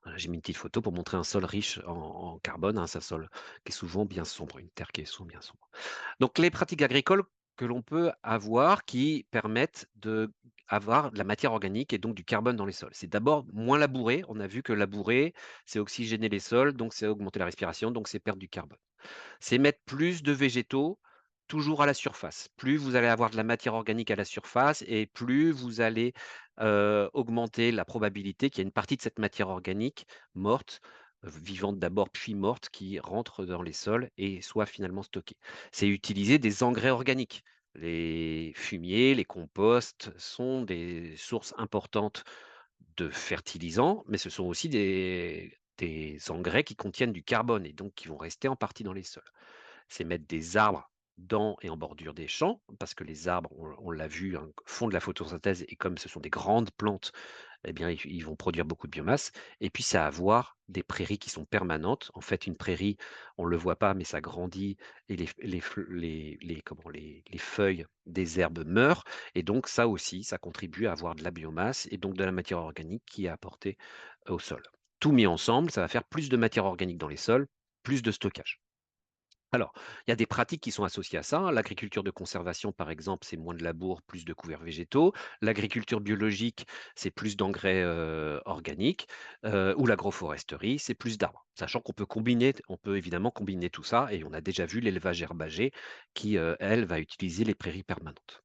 Voilà, j'ai mis une petite photo pour montrer un sol riche en carbone, hein, c'est un sol qui est souvent bien sombre, une terre qui est souvent bien sombre. Donc les pratiques agricoles que l'on peut avoir qui permettent d'avoir de la matière organique et donc du carbone dans les sols. C'est d'abord moins labourer. On a vu que labourer, c'est oxygéner les sols, donc c'est augmenter la respiration, donc c'est perdre du carbone. C'est mettre plus de végétaux, toujours à la surface. Plus vous allez avoir de la matière organique à la surface et plus vous allez, augmenter la probabilité qu'il y ait une partie de cette matière organique morte, vivante d'abord puis morte, qui rentre dans les sols et soit finalement stockée. C'est utiliser des engrais organiques. Les fumiers, les composts sont des sources importantes de fertilisants, mais ce sont aussi des engrais qui contiennent du carbone et donc qui vont rester en partie dans les sols. C'est mettre des arbres dans et en bordure des champs, parce que les arbres, on l'a vu, hein, font de la photosynthèse et comme ce sont des grandes plantes, eh bien, ils vont produire beaucoup de biomasse. Et puis, c'est avoir des prairies qui sont permanentes. En fait, une prairie, on ne le voit pas, mais ça grandit et les feuilles des herbes meurent. Et donc, ça aussi, ça contribue à avoir de la biomasse et donc de la matière organique qui est apportée au sol. Tout mis ensemble, ça va faire plus de matière organique dans les sols, plus de stockage. Alors, il y a des pratiques qui sont associées à ça, hein. L'agriculture de conservation, par exemple, c'est moins de labour, plus de couverts végétaux. L'agriculture biologique, c'est plus d'engrais organiques. Ou l'agroforesterie, c'est plus d'arbres. Sachant on peut évidemment combiner tout ça, et on a déjà vu l'élevage herbager qui, elle, va utiliser les prairies permanentes.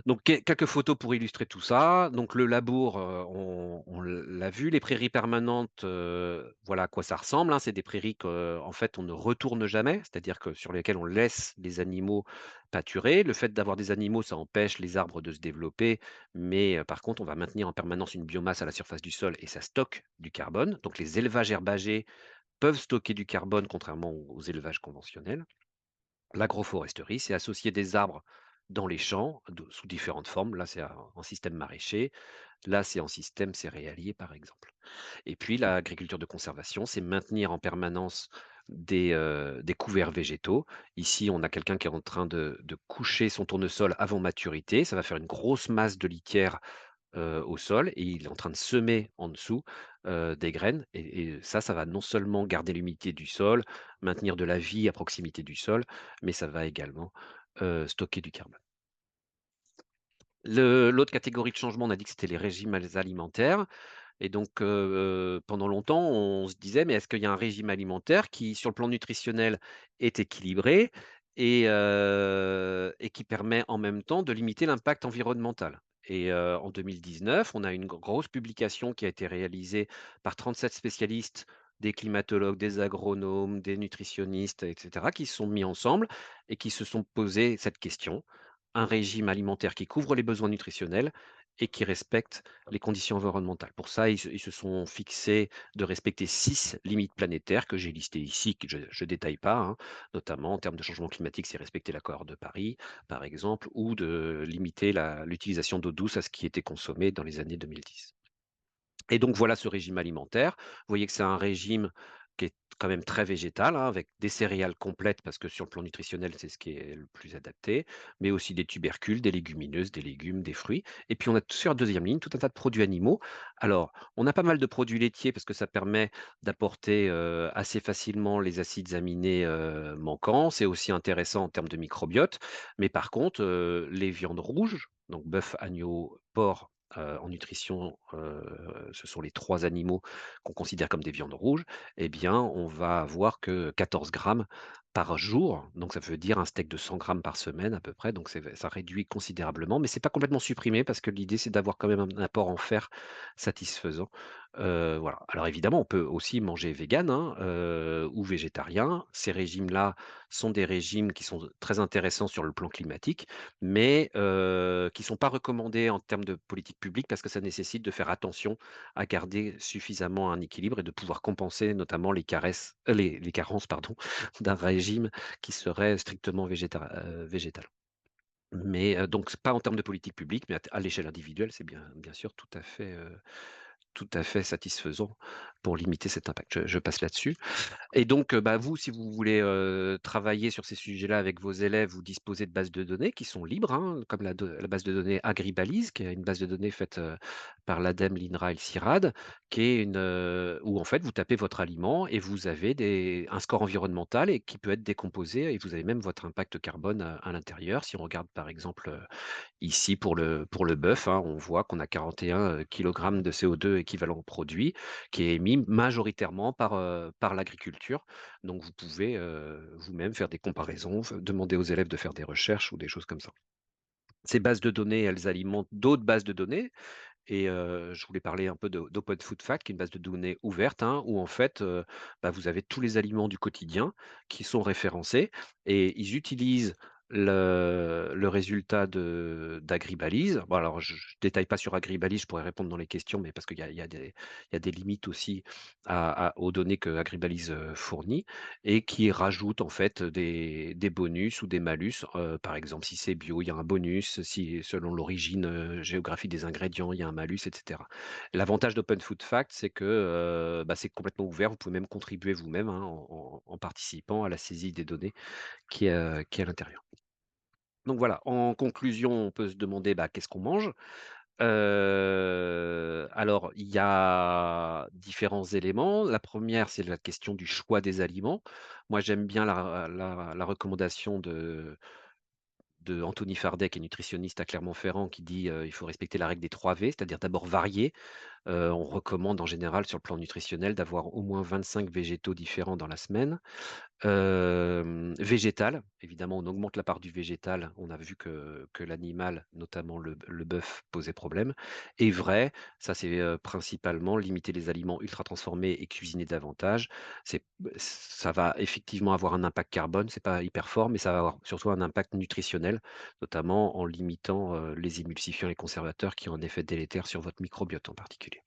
Donc quelques photos pour illustrer tout ça. Donc le labour, on l'a vu, les prairies permanentes, voilà à quoi ça ressemble, hein. C'est des prairies qu'en fait on ne retourne jamais, c'est-à-dire que sur lesquelles on laisse les animaux pâturer. Le fait d'avoir des animaux, ça empêche les arbres de se développer, mais par contre on va maintenir en permanence une biomasse à la surface du sol et ça stocke du carbone. Donc les élevages herbagers peuvent stocker du carbone contrairement aux élevages conventionnels. L'agroforesterie, c'est associer des arbres dans les champs sous différentes formes. Là, c'est en système maraîcher. Là, c'est en système céréalier, par exemple. Et puis, l'agriculture de conservation, c'est maintenir en permanence des couverts végétaux. Ici, on a quelqu'un qui est en train de coucher son tournesol avant maturité. Ça va faire une grosse masse de litière au sol et il est en train de semer en dessous, des graines et ça va non seulement garder l'humidité du sol, maintenir de la vie à proximité du sol, mais ça va également, stocker du carbone. L'autre catégorie de changement, on a dit que c'était les régimes alimentaires et donc pendant longtemps, on se disait: «Mais est-ce qu'il y a un régime alimentaire qui, sur le plan nutritionnel, est équilibré et qui permet en même temps de limiter l'impact environnemental?» Et en 2019, on a une grosse publication qui a été réalisée par 37 spécialistes, des climatologues, des agronomes, des nutritionnistes et cetera, qui se sont mis ensemble et qui se sont posés cette question: un régime alimentaire qui couvre les besoins nutritionnels et qui respectent les conditions environnementales. Pour ça, ils se sont fixés de respecter 6 limites planétaires que j'ai listées ici, que je ne détaille pas, hein, notamment en termes de changement climatique, c'est respecter l'accord de Paris, par exemple, ou de limiter l'utilisation d'eau douce à ce qui était consommé dans les années 2010. Et donc voilà ce régime alimentaire. Vous voyez que c'est un régime qui est quand même très végétal, hein, avec des céréales complètes, parce que sur le plan nutritionnel, c'est ce qui est le plus adapté, mais aussi des tubercules, des légumineuses, des légumes, des fruits. Et puis on a sur la deuxième ligne tout un tas de produits animaux. Alors, on a pas mal de produits laitiers parce que ça permet d'apporter assez facilement les acides aminés manquants. C'est aussi intéressant en termes de microbiote. Mais par contre, les viandes rouges, donc bœuf, agneau, porc, en nutrition, ce sont les 3 animaux qu'on considère comme des viandes rouges, eh bien, on va avoir que 14 grammes par jour. Donc ça veut dire un steak de 100 grammes par semaine à peu près, donc ça réduit considérablement, mais c'est pas complètement supprimé parce que l'idée, c'est d'avoir quand même un apport en fer satisfaisant. Voilà. Alors évidemment, on peut aussi manger végan, hein, ou végétarien. Ces régimes-là sont des régimes qui sont très intéressants sur le plan climatique, mais qui sont pas recommandés en termes de politique publique parce que ça nécessite de faire attention à garder suffisamment un équilibre et de pouvoir compenser notamment les carences pardon, d'un régime qui serait strictement végétal. Mais donc c'est pas en termes de politique publique, mais à l'échelle individuelle, c'est bien sûr tout à fait satisfaisant pour limiter cet impact. Je passe là-dessus. Et donc, bah, vous, si vous voulez, travailler sur ces sujets-là avec vos élèves, vous disposez de bases de données qui sont libres, hein, comme la base de données Agribalise, qui est une base de données faite, par l'ADEME, l'INRA et le CIRAD, qui est où en fait vous tapez votre aliment et vous avez un score environnemental et qui peut être décomposé et vous avez même votre impact carbone à l'intérieur. Si on regarde par exemple, ici, pour le bœuf, hein, on voit qu'on a 41 kilogrammes de CO2 équivalent produit, qui est émis majoritairement par l'agriculture. Donc vous pouvez, vous-même faire des comparaisons, demander aux élèves de faire des recherches ou des choses comme ça. Ces bases de données, elles alimentent d'autres bases de données et je voulais parler un peu d'Open Food Fact, qui est une base de données ouverte, hein, où en fait, bah, vous avez tous les aliments du quotidien qui sont référencés et ils utilisent le résultat d'Agribalise. Bon alors je détaille pas sur Agribalise, je pourrais répondre dans les questions, mais parce qu'il y a des limites aussi aux données que Agribalise, fournit et qui rajoutent en fait des bonus ou des malus. Par exemple, si c'est bio, il y a un bonus, si selon l'origine, géographique des ingrédients, il y a un malus et cetera. L'avantage d'Open Food Facts, c'est que, bah, c'est complètement ouvert. Vous pouvez même contribuer vous-même, hein, en participant à la saisie des données qui est à l'intérieur. Donc voilà, en conclusion, on peut se demander, bah, qu'est-ce qu'on mange? Alors il y a différents éléments. La première, c'est la question du choix des aliments. Moi, j'aime bien la recommandation de Anthony Fardet, qui est nutritionniste à Clermont-Ferrand, qui dit, il faut respecter la règle des 3 V, c'est-à-dire d'abord varier. On recommande en général sur le plan nutritionnel d'avoir au moins 25 végétaux différents dans la semaine. Végétal, évidemment, on augmente la part du végétal. On a vu que l'animal, notamment le bœuf, posait problème. Et vrai, ça c'est, principalement limiter les aliments ultra transformés et cuisiner davantage. Ça va effectivement avoir un impact carbone, c'est pas hyper fort, mais ça va avoir surtout un impact nutritionnel, notamment en limitant, les émulsifiants et conservateurs qui ont un effet délétère sur votre microbiote en particulier.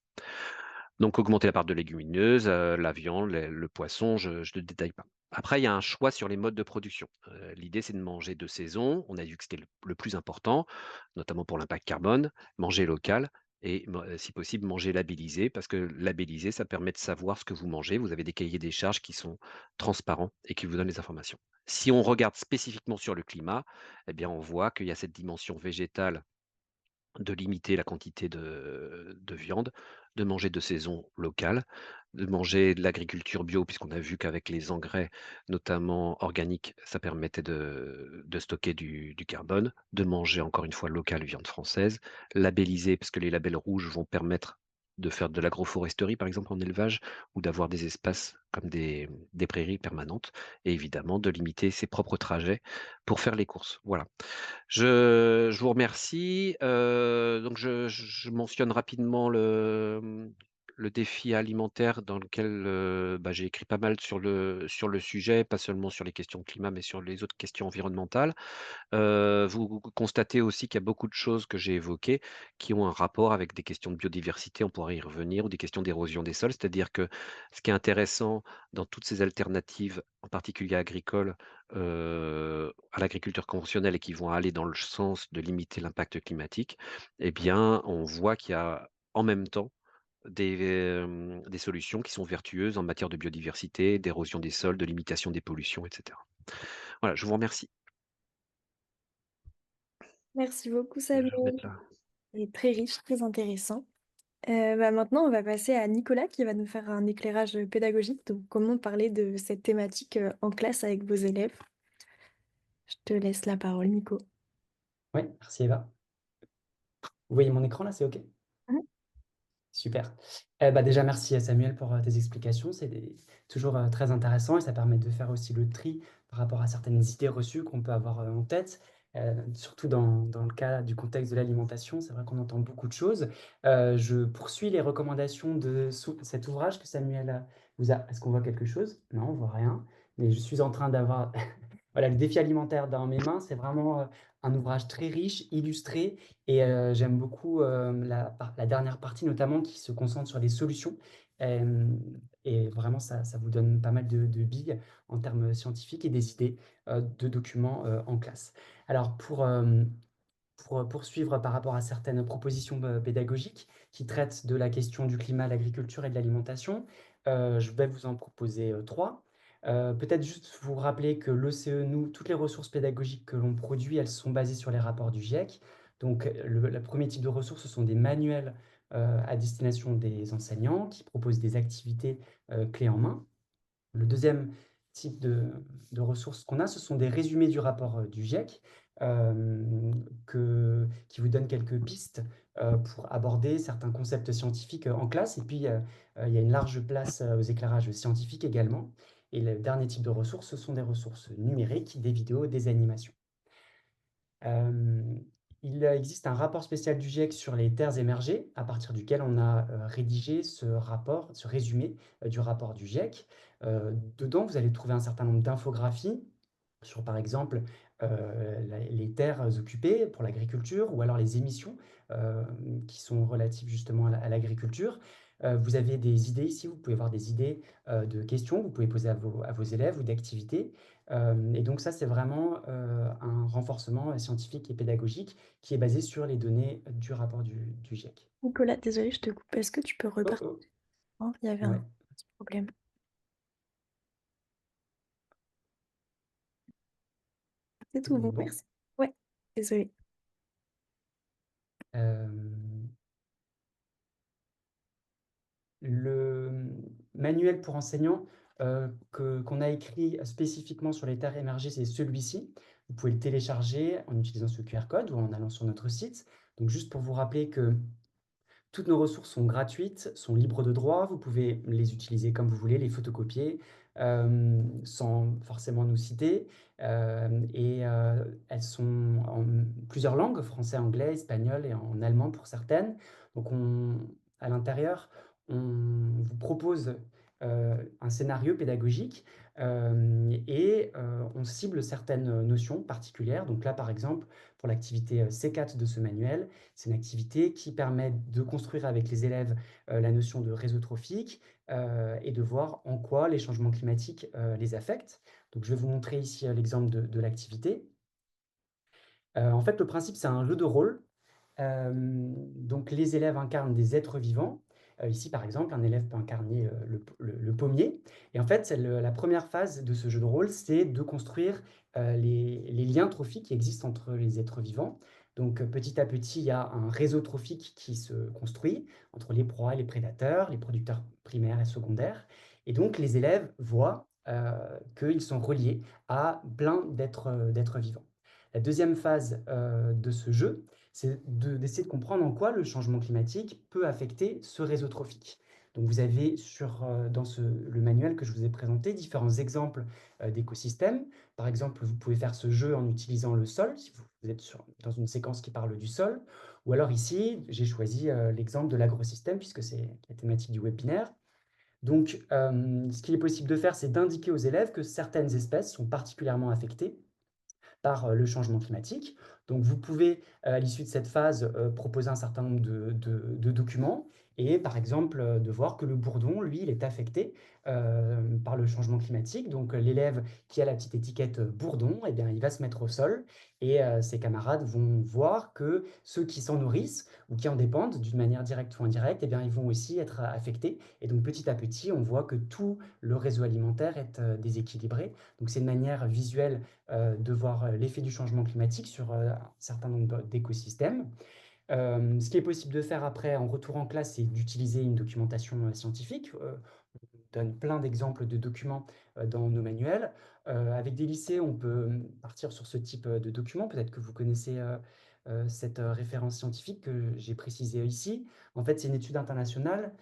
Donc augmenter la part de légumineuses, la viande, le poisson, je ne détaille pas. Après, il y a un choix sur les modes de production. L'idée, c'est de manger de saison. On a vu que c'était le plus important, notamment pour l'impact carbone, manger local et si possible, manger labellisé parce que labellisé, ça permet de savoir ce que vous mangez. Vous avez des cahiers des charges qui sont transparents et qui vous donnent les informations. Si on regarde spécifiquement sur le climat, eh bien, on voit qu'il y a cette dimension végétale de limiter la quantité de viande, de manger de saison locale, de manger de l'agriculture bio, puisqu'on a vu qu'avec les engrais, notamment organiques, ça permettait de stocker du carbone, de manger encore une fois local, viande française, labelliser, parce que les labels rouges vont permettre de faire de l'agroforesterie, par exemple en élevage, ou d'avoir des espaces comme des prairies permanentes, et évidemment de limiter ses propres trajets pour faire les courses. Voilà. Je vous remercie. Donc je mentionne rapidement le défi alimentaire dans lequel, bah, j'ai écrit pas mal sur le sujet, pas seulement sur les questions de climat, mais sur les autres questions environnementales. Vous constatez aussi qu'il y a beaucoup de choses que j'ai évoquées qui ont un rapport avec des questions de biodiversité, on pourrait y revenir, ou des questions d'érosion des sols. C'est-à-dire que ce qui est intéressant dans toutes ces alternatives, en particulier agricoles, à l'agriculture conventionnelle et qui vont aller dans le sens de limiter l'impact climatique, eh bien, on voit qu'il y a en même temps des solutions qui sont vertueuses en matière de biodiversité, d'érosion des sols, de limitation des pollutions, et cetera. Voilà, je vous remercie. Merci beaucoup Je vais Samuel, remettre là. c'est très riche, très intéressant. Bah, maintenant, on va passer à Nicolas qui va nous faire un éclairage pédagogique. Donc, comment parler de cette thématique en classe avec vos élèves? Je te laisse la parole, Nico. Oui, merci Eva. Vous voyez mon écran là, c'est OK? Mhm. Super. Bah, déjà, merci à Samuel pour tes explications. Toujours très intéressant et ça permet de faire aussi le tri par rapport à certaines idées reçues qu'on peut avoir en tête. Surtout dans le cas du contexte de l'alimentation, c'est vrai qu'on entend beaucoup de choses. Je poursuis les recommandations de cet ouvrage que Samuel vous a. Est-ce qu'on voit quelque chose? Non, on voit rien. Mais je suis en train d'avoir voilà, le défi alimentaire dans mes mains, c'est vraiment un ouvrage très riche, illustré, et j'aime beaucoup la dernière partie notamment qui se concentre sur les solutions. Hem et vraiment ça vous donne pas mal de billes en termes scientifiques et des idées de documents en classe. Alors pour poursuivre par rapport à certaines propositions pédagogiques qui traitent de la question du climat, de l'agriculture et de l'alimentation, je vais vous en proposer 3. Peut-être juste vous rappeler que l'OCE, nous, toutes les ressources pédagogiques que l'on produit, elles sont basées sur les rapports du GIEC. Donc le 1er type de ressources, ce sont des manuels, à destination des enseignants qui proposent des activités, clés en main. Le deuxième type de ressources qu'on a, ce sont des résumés du rapport, du GIEC, qui vous donnent quelques pistes, pour aborder certains concepts scientifiques, en classe et puis, il y a une large place, aux éclairages scientifiques également et le dernier type de ressources, ce sont des ressources numériques, des vidéos, des animations. Hem, il existe un rapport spécial du GIEC sur les terres émergées, à partir duquel on a, rédigé ce rapport, ce résumé, du rapport du GIEC. Dedans, vous allez trouver un certain nombre d'infographies sur, par exemple, les terres occupées pour l'agriculture ou alors les émissions, qui sont relatives justement à l'agriculture. Vous avez des idées ici, vous pouvez voir des idées, de questions que vous pouvez poser à vos élèves ou d'activités. Et donc ça, c'est vraiment, un renforcement, scientifique et pédagogique qui est basé sur les données du rapport du GIEC. Nicolas, désolée, je te coupe. Est-ce que tu peux Oh, repartir? oh, Hein, il y avait ouais, un petit problème. C'est tout vous bon, êtes bon? merci. Ouais, désolée. Hem, le manuel pour enseignants, qu'on a écrit spécifiquement sur les terres émergées, c'est celui-ci. Vous pouvez le télécharger en utilisant ce QR code ou en allant sur notre site. Donc juste pour vous rappeler que toutes nos ressources sont gratuites, sont libres de droit. Vous pouvez les utiliser comme vous voulez, les photocopier, sans forcément nous citer. Elles sont en plusieurs langues, français, anglais, espagnol et en allemand pour certaines. Donc à l'intérieur, on vous propose, un scénario pédagogique, on cible certaines notions particulières. Donc là, par exemple, pour l'activité, C4 de ce manuel, c'est une activité qui permet de construire avec les élèves, la notion de réseau trophique, et de voir en quoi les changements climatiques, les affectent. Donc je vais vous montrer ici, l'exemple de l'activité. En fait, le principe, c'est un jeu de rôle. Donc les élèves incarnent des êtres vivants. Ici, par exemple, un élève peut incarner, le pommier et en fait, c'est la première phase de ce jeu de rôle, c'est de construire, les liens trophiques qui existent entre les êtres vivants. Donc, petit à petit, il y a un réseau trophique qui se construit entre les proies et les prédateurs, les producteurs primaires et secondaires et donc les élèves voient, qu'ils sont reliés à plein d'êtres vivants. La deuxième phase, de ce jeu, c'est d'essayer de comprendre en quoi le changement climatique peut affecter ce réseau trophique. Donc vous avez dans le manuel que je vous ai présenté différents exemples d'écosystèmes. Par exemple, vous pouvez faire ce jeu en utilisant le sol, si vous êtes dans une séquence qui parle du sol. Ou alors ici, j'ai choisi l'exemple de l'agrosystème, puisque c'est la thématique du webinaire. Donc, ce qu'il est possible de faire, c'est d'indiquer aux élèves que certaines espèces sont particulièrement affectées par le changement climatique. Donc, vous pouvez, à l'issue de cette phase, proposer un certain nombre de documents et, par exemple, de voir que le bourdon, lui, il est affecté par le changement climatique. Donc, l'élève qui a la petite étiquette bourdon, eh bien, il va se mettre au sol et ses camarades vont voir que ceux qui s'en nourrissent ou qui en dépendent d'une manière directe ou indirecte, eh bien, ils vont aussi être affectés. Et donc, petit à petit, on voit que tout le réseau alimentaire est déséquilibré. Donc, c'est une manière visuelle de voir l'effet du changement climatique sur un certain nombre d'écosystèmes. Ce qui est possible de faire après, en retour en classe, c'est d'utiliser une documentation scientifique. On donne plein d'exemples de documents dans nos manuels. Avec des lycées, on peut partir sur ce type de documents. Peut-être que vous connaissez cette référence scientifique que j'ai précisée ici. En fait, c'est une étude internationale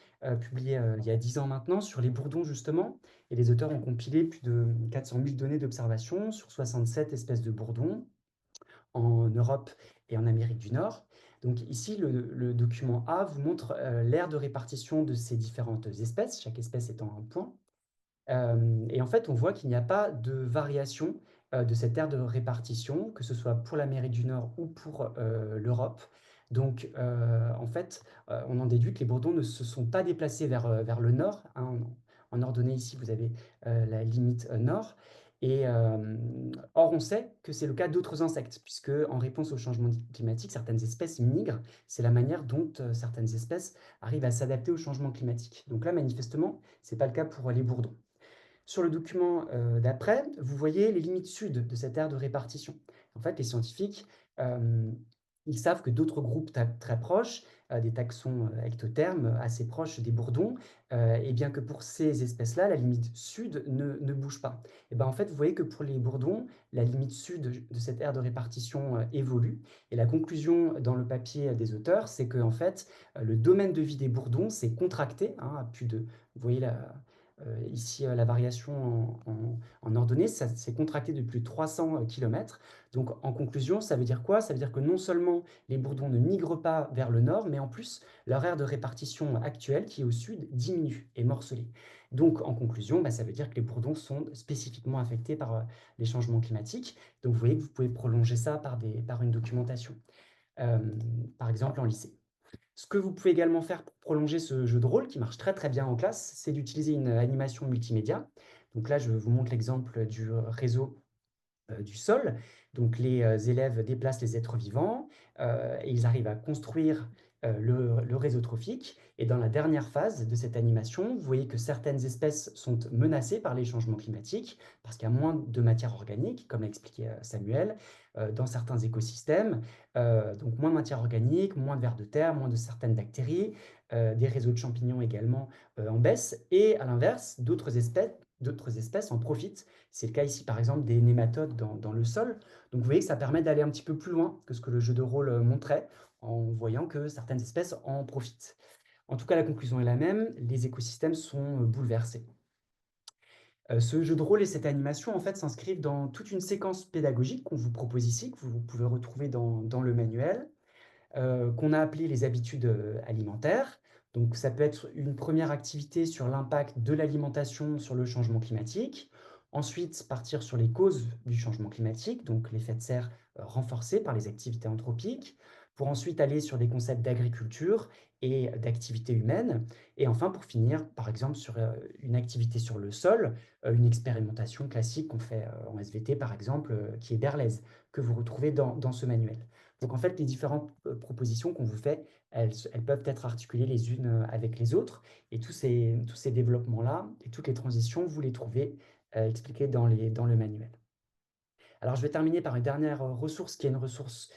publiée il y a 10 ans maintenant sur les bourdons, justement. Et les auteurs ont compilé plus de 400 000 données d'observation sur 67 espèces de bourdons en Europe et en Amérique du Nord. Donc ici, le document A vous montre l'aire de répartition de ces différentes espèces, chaque espèce étant un point. Et en fait, on voit qu'il n'y a pas de variation de cette aire de répartition, que ce soit pour l'Amérique du Nord ou pour l'Europe. Donc, en fait, on en déduit que les bourdons ne se sont pas déplacés vers le nord, hein. En ordonnée, ici, vous avez la limite nord. Et or, on sait que c'est le cas d'autres insectes, puisque en réponse au changement climatique, certaines espèces migrent. C'est la manière dont certaines espèces arrivent à s'adapter au changement climatique. Donc là, manifestement, ce n'est pas le cas pour les bourdons. Sur le document d'après, vous voyez les limites sud de cette aire de répartition. En fait, les scientifiques, ils savent que d'autres groupes très proches, des taxons ectothermes assez proches des bourdons, et bien que pour ces espèces-là, la limite sud ne bouge pas. Et ben, en fait, vous voyez que pour les bourdons, la limite sud de cette aire de répartition évolue. Et la conclusion dans le papier des auteurs, c'est que en fait, le domaine de vie des bourdons s'est contracté, hein, à plus de, vous voyez ici, la variation en ordonnée, ça s'est contracté de plus de 300 km. Donc, en conclusion, ça veut dire quoi? Ça veut dire que non seulement les bourdons ne migrent pas vers le nord, mais en plus, leur aire de répartition actuelle, qui est au sud, diminue, est morcelée. Donc, en conclusion, ça veut dire que les bourdons sont spécifiquement affectés par les changements climatiques. Donc, vous voyez que vous pouvez prolonger ça par une documentation, par exemple en lycée. Ce que vous pouvez également faire pour prolonger ce jeu de rôle, qui marche très très bien en classe, c'est d'utiliser une animation multimédia. Donc là, je vous montre l'exemple du réseau du sol. Donc les élèves déplacent les êtres vivants et ils arrivent à construire le réseau trophique. Et dans la dernière phase de cette animation, vous voyez que certaines espèces sont menacées par les changements climatiques parce qu'il y a moins de matière organique, comme l'a expliqué Samuel, dans certains écosystèmes. Donc moins de matière organique, moins de vers de terre, moins de certaines bactéries, des réseaux de champignons également en baisse. Et à l'inverse, d'autres espèces en profitent. C'est le cas ici, par exemple, des nématodes dans le sol. Donc, vous voyez que ça permet d'aller un petit peu plus loin que ce que le jeu de rôle montrait, en voyant que certaines espèces en profitent. En tout cas, la conclusion est la même, les écosystèmes sont bouleversés. Ce jeu de rôle et cette animation, en fait, s'inscrivent dans toute une séquence pédagogique qu'on vous propose ici, que vous pouvez retrouver dans le manuel, qu'on a appelé les habitudes alimentaires. Donc, ça peut être une première activité sur l'impact de l'alimentation sur le changement climatique. Ensuite, partir sur les causes du changement climatique, donc l'effet de serre renforcé par les activités anthropiques, pour ensuite aller sur des concepts d'agriculture et d'activité humaine. Et enfin, pour finir, par exemple, sur une activité sur le sol, une expérimentation classique qu'on fait en SVT, par exemple, qui est Berlez, que vous retrouvez dans ce manuel. Donc en fait, les différentes propositions qu'on vous fait, elles peuvent être articulées les unes avec les autres. Et tous ces développements-là et toutes les transitions, vous les trouvez expliquées dans le manuel. Alors je vais terminer par une dernière ressource qui est une ressource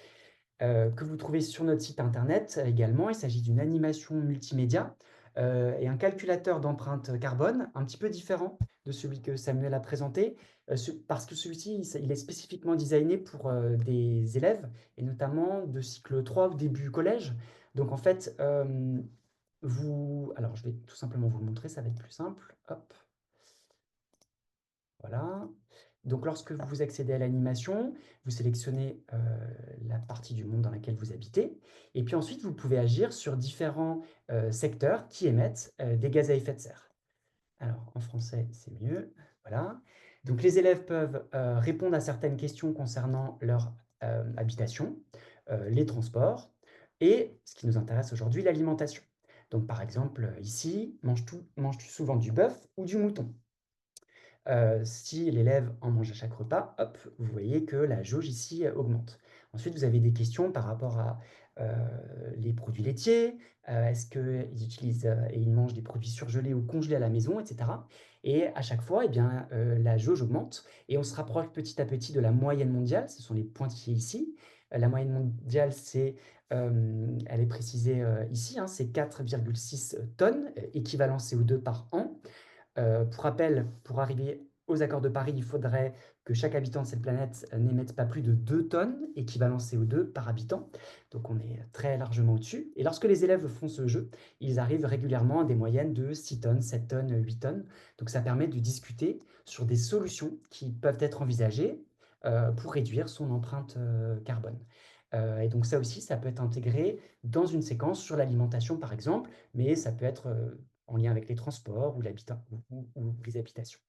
que vous trouvez sur notre site internet également. Il s'agit d'une animation multimédia et un calculateur d'empreinte carbone, un petit peu différent de celui que Samuel a présenté, parce que celui-ci, il est spécifiquement designé pour des élèves, et notamment de cycle 3 au début collège. Donc en fait, Alors je vais tout simplement vous le montrer, ça va être plus simple. Hop, voilà. Donc lorsque vous accédez à l'animation, vous sélectionnez, la partie du monde dans laquelle vous habitez et puis ensuite vous pouvez agir sur différents, secteurs qui émettent, des gaz à effet de serre. Alors, en français, c'est mieux. Voilà. Donc, les élèves peuvent répondre à certaines questions concernant leur habitation, les transports et, ce qui nous intéresse aujourd'hui, l'alimentation. Donc, par exemple, ici, manges-tu souvent du bœuf ou du mouton? Si l'élève en mange à chaque repas, hop, vous voyez que la jauge ici augmente. Ensuite, vous avez des questions par rapport à les produits laitiers, est-ce qu'ils utilisent et ils mangent des produits surgelés ou congelés à la maison, etc. Et à chaque fois, eh bien, la jauge augmente et on se rapproche petit à petit de la moyenne mondiale. Ce sont les pointillés ici. La moyenne mondiale, elle est précisée ici, hein, c'est 4,6 tonnes, équivalent CO2 par an. Pour rappel, pour arriver aux accords de Paris, il faudrait que chaque habitant de cette planète n'émette pas plus de 2 tonnes, équivalent CO2 par habitant. Donc on est très largement au-dessus. Et lorsque les élèves font ce jeu, ils arrivent régulièrement à des moyennes de 6 tonnes, 7 tonnes, 8 tonnes. Donc ça permet de discuter sur des solutions qui peuvent être envisagées pour réduire son empreinte carbone. Et donc ça aussi, ça peut être intégré dans une séquence sur l'alimentation, par exemple, mais ça peut être en lien avec les transports ou ou les habitations.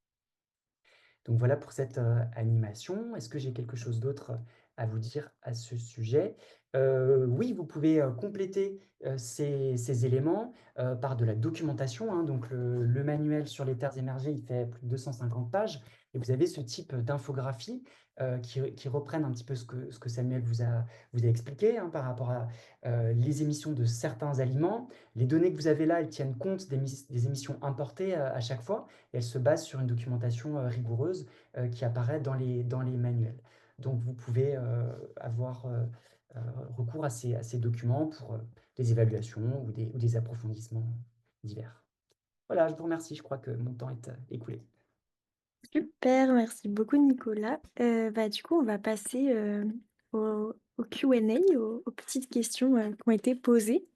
Donc voilà pour cette animation. Est-ce que j'ai quelque chose d'autre à vous dire à ce sujet? Oui, vous pouvez compléter ces éléments par de la documentation, hein. Donc le manuel sur les terres émergées, il fait plus de 250 pages et vous avez ce type d'infographie qui reprennent un petit peu ce que Samuel vous a expliqué, hein, par rapport à les émissions de certains aliments. Les données que vous avez là, elles tiennent compte des émissions importées à chaque fois et elles se basent sur une documentation rigoureuse qui apparaît dans les manuels. Donc vous pouvez avoir euh, recours à ces documents pour des évaluations ou des approfondissements divers. Voilà, je vous remercie, je crois que mon temps est écoulé. Super, merci beaucoup Nicolas. Bah, du coup, on va passer au Q&A, aux petites questions qui ont été posées.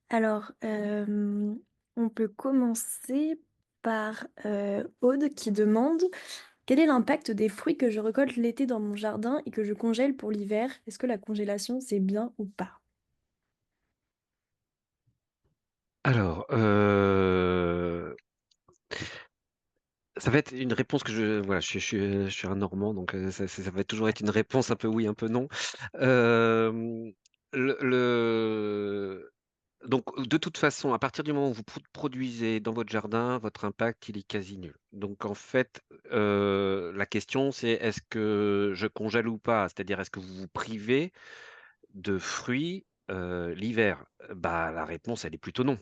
Alors, on peut commencer par Aude qui demande quel est l'impact des fruits que je récolte l'été dans mon jardin et que je congèle pour l'hiver? Est-ce que la congélation, c'est bien ou pas? Alors, ça va être une réponse que voilà, je suis un Normand, donc ça va toujours être une réponse un peu oui, un peu non. Hem, le Donc de toute façon, à partir du moment où vous produisez dans votre jardin, votre impact, il est quasi nul. Donc en fait, la question c'est: «Est-ce que je congèle ou pas?» C'est-à-dire, est-ce que vous vous privez de fruits, l'hiver? Bah, la réponse, elle est plutôt non.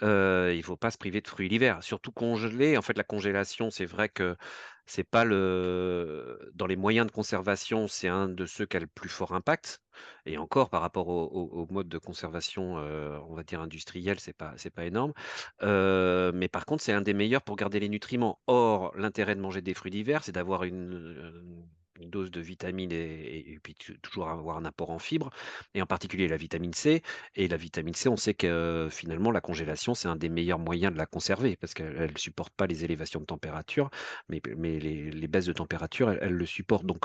Il faut pas se priver de fruits l'hiver, surtout congelés. En fait, la congélation, c'est vrai que c'est pas le dans les moyens de conservation, c'est un de ceux qui a le plus fort impact et encore par rapport au mode de conservation, on va dire industriel, c'est pas énorme. Mais par contre, c'est un des meilleurs pour garder les nutriments. Or, l'intérêt de manger des fruits d'hiver, c'est d'avoir une dose de vitamines et puis toujours avoir un apport en fibres et en particulier la vitamine C et la vitamine C, on sait que finalement la congélation, c'est un des meilleurs moyens de la conserver parce qu'elle supporte pas les élévations de température, mais les baisses de température, elle le supporte. Moi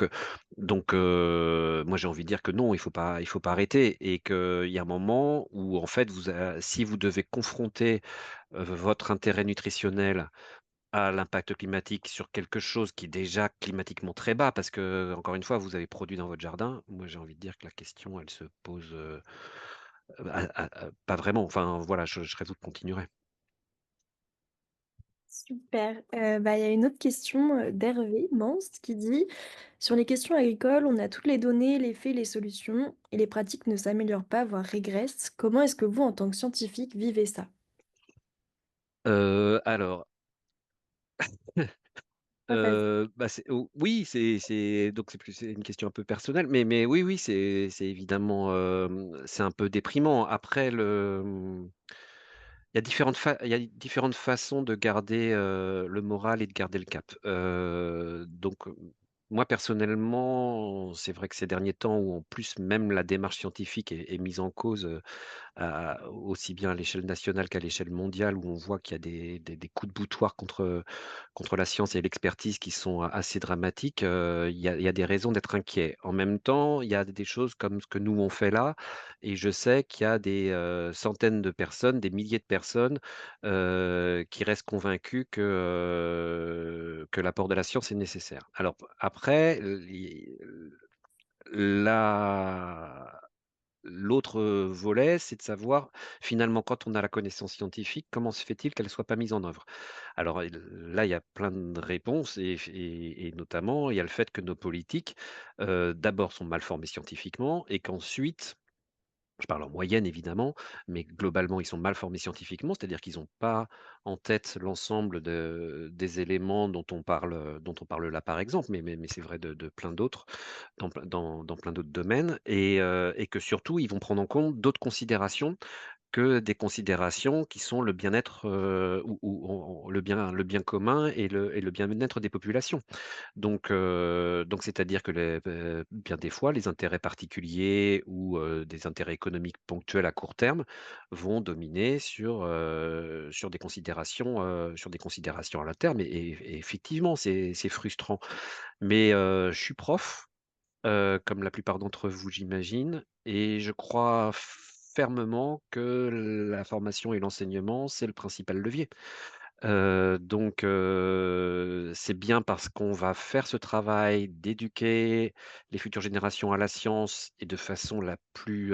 j'ai envie de dire que non, il faut pas arrêter et qu'il y a un moment où en fait si vous devez confronter, votre intérêt nutritionnel à l'impact climatique sur quelque chose qui est déjà climatiquement très bas parce que encore une fois, vous avez produit dans votre jardin. Moi, j'ai envie de dire que la question, elle se pose, pas vraiment. Enfin, voilà, je serais vous continuerai. Super. Bah, il y a une autre question d'Hervé Mans qui dit, sur les questions agricoles, on a toutes les données, les faits, les solutions, et les pratiques ne s'améliorent pas, voire régressent. Comment est-ce que vous, en tant que scientifique, vivez ça? Alors, Pas facile. bah, oui, c'est une question un peu personnelle, mais oui, oui, c'est évidemment, c'est un peu déprimant. Après il y a différentes façons de garder, le moral et de garder le cap. moi, personnellement, c'est vrai que ces derniers temps où en plus même la démarche scientifique est mise en cause, aussi bien à l'échelle nationale qu'à l'échelle mondiale, où on voit qu'il y a des coups de boutoir contre la science et l'expertise qui sont assez dramatiques, il y a des raisons d'être inquiet. En même temps, il y a des choses comme ce que nous on fait là, et je sais qu'il y a des centaines de personnes, des milliers de personnes, qui restent convaincus que l'apport de la science est nécessaire. Alors après, la l'autre volet, c'est de savoir, finalement, quand on a la connaissance scientifique, comment se fait-il qu'elle ne soit pas mise en œuvre? Alors, là, il y a plein de réponses, et notamment, il y a le fait que nos politiques, d'abord sont mal formés scientifiquement, et qu'ensuite, je parle en moyenne évidemment, mais globalement, ils sont mal formés scientifiquement, c'est-à-dire qu'ils n'ont pas en tête l'ensemble des éléments dont on parle là, par exemple, mais c'est vrai de plein d'autres, dans plein d'autres domaines, et que surtout, ils vont prendre en compte d'autres considérations que des considérations qui sont le bien-être, ou le bien commun et le bien-être des populations. Donc c'est-à-dire que bien des fois, les intérêts particuliers ou des intérêts économiques ponctuels à court terme vont dominer sur des considérations à long terme, et effectivement, c'est frustrant. Mais je suis prof, comme la plupart d'entre vous, j'imagine, et je crois fermement que la formation et l'enseignement, c'est le principal levier. Donc c'est bien parce qu'on va faire ce travail d'éduquer les futures générations à la science, et de façon la plus,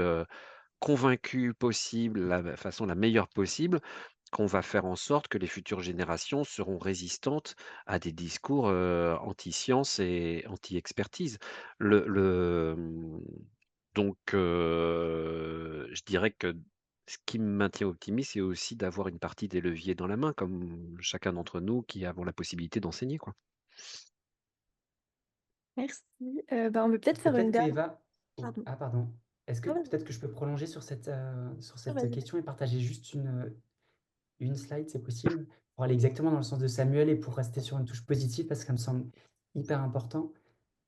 convaincue possible, la façon la meilleure possible, qu'on va faire en sorte que les futures générations seront résistantes à des discours, anti-science et anti-expertise. Le, mmh, je dirais que ce qui me maintient optimiste, c'est aussi d'avoir une partie des leviers dans la main, comme chacun d'entre nous qui avons la possibilité d'enseigner, quoi. Merci. Bah, on peut peut-être faire une Peut-être que dernière. Eva, oh, Pardon. ah pardon. Est-ce que Non, vas-y. peut-être que je peux prolonger sur Non, cette vas-y. question et partager juste une slide, c'est possible? Pour aller exactement dans le sens de Samuel et pour rester sur une touche positive parce que ça me semble hyper important.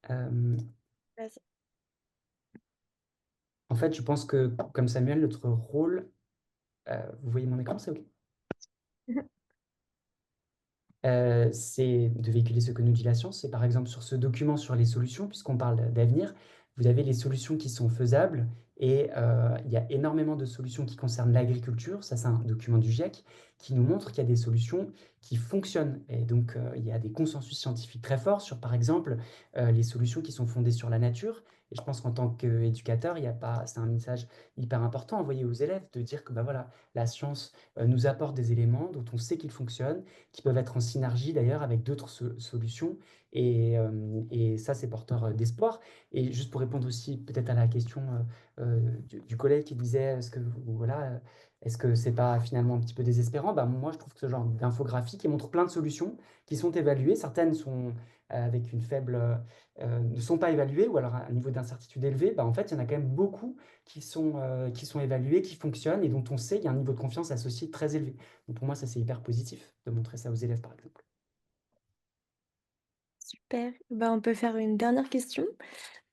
Euh, Vas-y. En fait, je pense que comme Samuel, notre rôle, vous voyez mon écran, c'est OK? C'est de véhiculer ce que nous dit la science. C'est par exemple sur ce document sur les solutions, puisqu'on parle d'avenir, vous avez les solutions qui sont faisables et il y a énormément de solutions qui concernent l'agriculture. Ça, c'est un document du GIEC qui nous montre qu'il y a des solutions qui fonctionnent. Et donc, il y a des consensus scientifiques très forts sur, par exemple, les solutions qui sont fondées sur la nature. Et je pense qu'en tant qu'éducateur, il y a pas, c'est un message hyper important à envoyer aux élèves de dire que bah voilà, la science nous apporte des éléments dont on sait qu'ils fonctionnent qui peuvent être en synergie d'ailleurs avec d'autres solutions. Et ça, c'est porteur d'espoir. Et juste pour répondre aussi peut-être à la question du collègue qui disait, est-ce que c'est pas finalement un petit peu désespérant? Bah, moi, je trouve que ce genre d'infographie qui montre plein de solutions qui sont évaluées, certaines sont avec une faible, ne sont pas évaluées ou alors à un niveau d'incertitude élevé, bah, en fait, il y en a quand même beaucoup qui sont évaluées, qui fonctionnent et dont on sait qu'il y a un niveau de confiance associé très élevé. Donc pour moi, ça, c'est hyper positif de montrer ça aux élèves, par exemple. Super. Bah, on peut faire une dernière question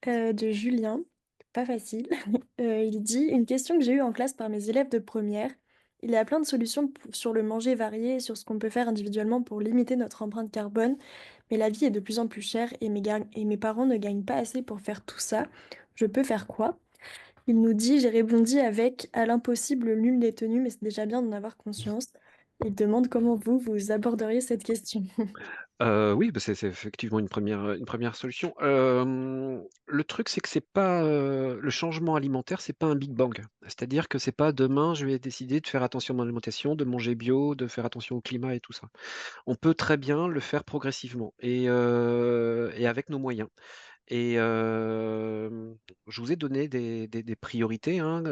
de Julien. Pas facile. Il dit, une question que j'ai eue en classe par mes élèves de première. Il y a plein de solutions sur le manger varié et sur ce qu'on peut faire individuellement pour limiter notre empreinte carbone, mais la vie est de plus en plus chère et mes parents ne gagnent pas assez pour faire tout ça. Je peux faire quoi? Il nous dit, j'ai rebondi avec, à l'impossible, nul n'est tenu, mais c'est déjà bien d'en avoir conscience. Il demande comment vous aborderiez cette question. Oui, bah, c'est effectivement une première solution. Le truc, c'est que c'est pas, le changement alimentaire, c'est pas un big bang. C'est-à-dire que c'est pas demain, je vais décider de faire attention à mon alimentation, de manger bio, de faire attention au climat et tout ça. On peut très bien le faire progressivement, et avec nos moyens. Et je vous ai donné des priorités, hein,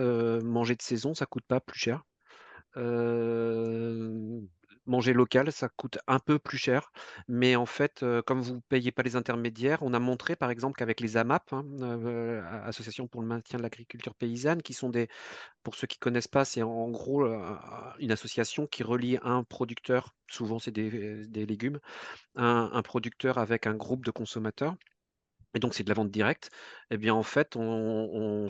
manger de saison, ça coûte pas plus cher. Heu, Manger local, ça coûte un peu plus cher, mais en fait, comme vous payez pas les intermédiaires, on a montré par exemple qu'avec les AMAP, hein, Association pour le maintien de l'agriculture paysanne, qui sont pour ceux qui connaissent pas, c'est en gros, une association qui relie un producteur, souvent c'est des légumes, un producteur avec un groupe de consommateurs. et donc c'est de la vente directe, et bien, en fait, on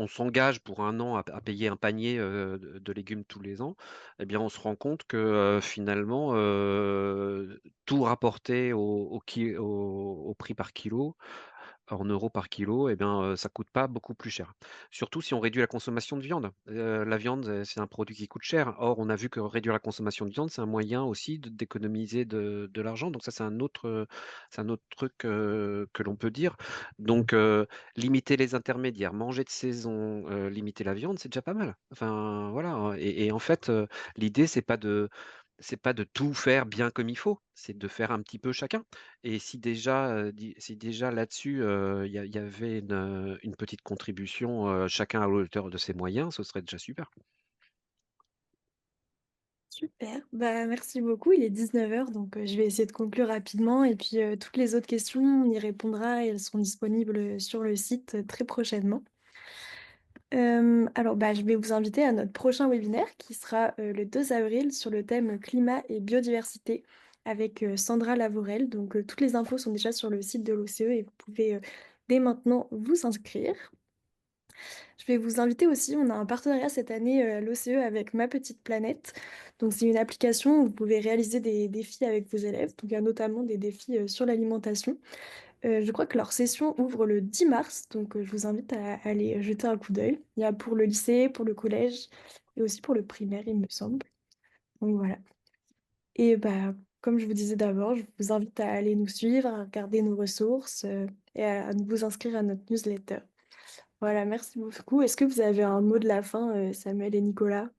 s'engage pour 1 an à payer un panier, de légumes tous les ans. Et bien, on se rend compte que, finalement, tout rapporté au prix par kilo, en euros par kilo, et bien, ça coûte pas beaucoup plus cher. Surtout si on réduit la consommation de viande. La viande, c'est un produit qui coûte cher. Or, on a vu que réduire la consommation de viande, c'est un moyen aussi d'économiser de l'argent. Donc ça, c'est un autre truc, que l'on peut dire. Donc, limiter les intermédiaires, manger de saison, limiter la viande, c'est déjà pas mal. Enfin, voilà, hein, et en fait, l'idée, c'est pas de tout faire bien comme il faut, c'est de faire un petit peu chacun. Et si déjà là-dessus, il y avait une petite contribution, chacun à la hauteur de ses moyens, ce serait déjà super. Super, bah, merci beaucoup. Il est 19 h, donc je vais essayer de conclure rapidement et puis, toutes les autres questions, on y répondra et elles seront disponibles, sur le site, très prochainement. Alors, bah, je vais vous inviter à notre prochain webinaire qui sera, le 2 avril sur le thème climat et biodiversité avec, Sandra Lavorel. Donc, toutes les infos sont déjà sur le site de l'OCE et vous pouvez, dès maintenant vous inscrire. Je vais vous inviter aussi, on a un partenariat cette année, à l'OCE avec Ma Petite Planète. Donc c'est une application où vous pouvez réaliser des défis avec vos élèves. Donc il y a notamment des défis, sur l'alimentation. Je crois que leur session ouvre le 10 mars, donc je vous invite à aller jeter un coup d'œil. Il y a pour le lycée, pour le collège et aussi pour le primaire, il me semble. Donc voilà. Et bah, comme je vous disais d'abord, je vous invite à aller nous suivre, à regarder nos ressources, et à vous inscrire à notre newsletter. Voilà, merci beaucoup. Est-ce que vous avez un mot de la fin, Samuel et Nicolas?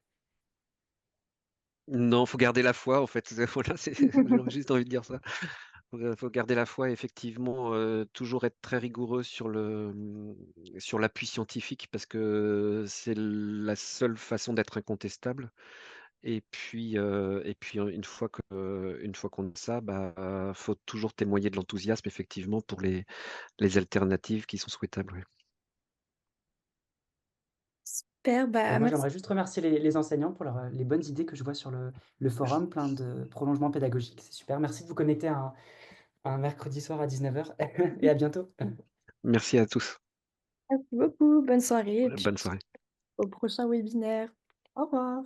Non, faut garder la foi, en fait, voilà, j'aurais juste envie de dire ça. Faut garder la foi, effectivement, toujours être très rigoureux sur l'appui scientifique, parce que c'est la seule façon d'être incontestable. Et puis, une fois qu'on a ça, bah, faut toujours témoigner de l'enthousiasme, effectivement, pour les alternatives qui sont souhaitables, ouais. Super, Et bah, moi, merci. j'aimerais juste remercier les enseignants pour les bonnes idées que je vois sur le forum, plein de prolongements pédagogiques. C'est super. Merci de vous connecter un mercredi soir à 19 h et à bientôt. Merci à tous. Merci beaucoup. Bonne soirée et puis Bonne soirée. au prochain webinaire. Au revoir.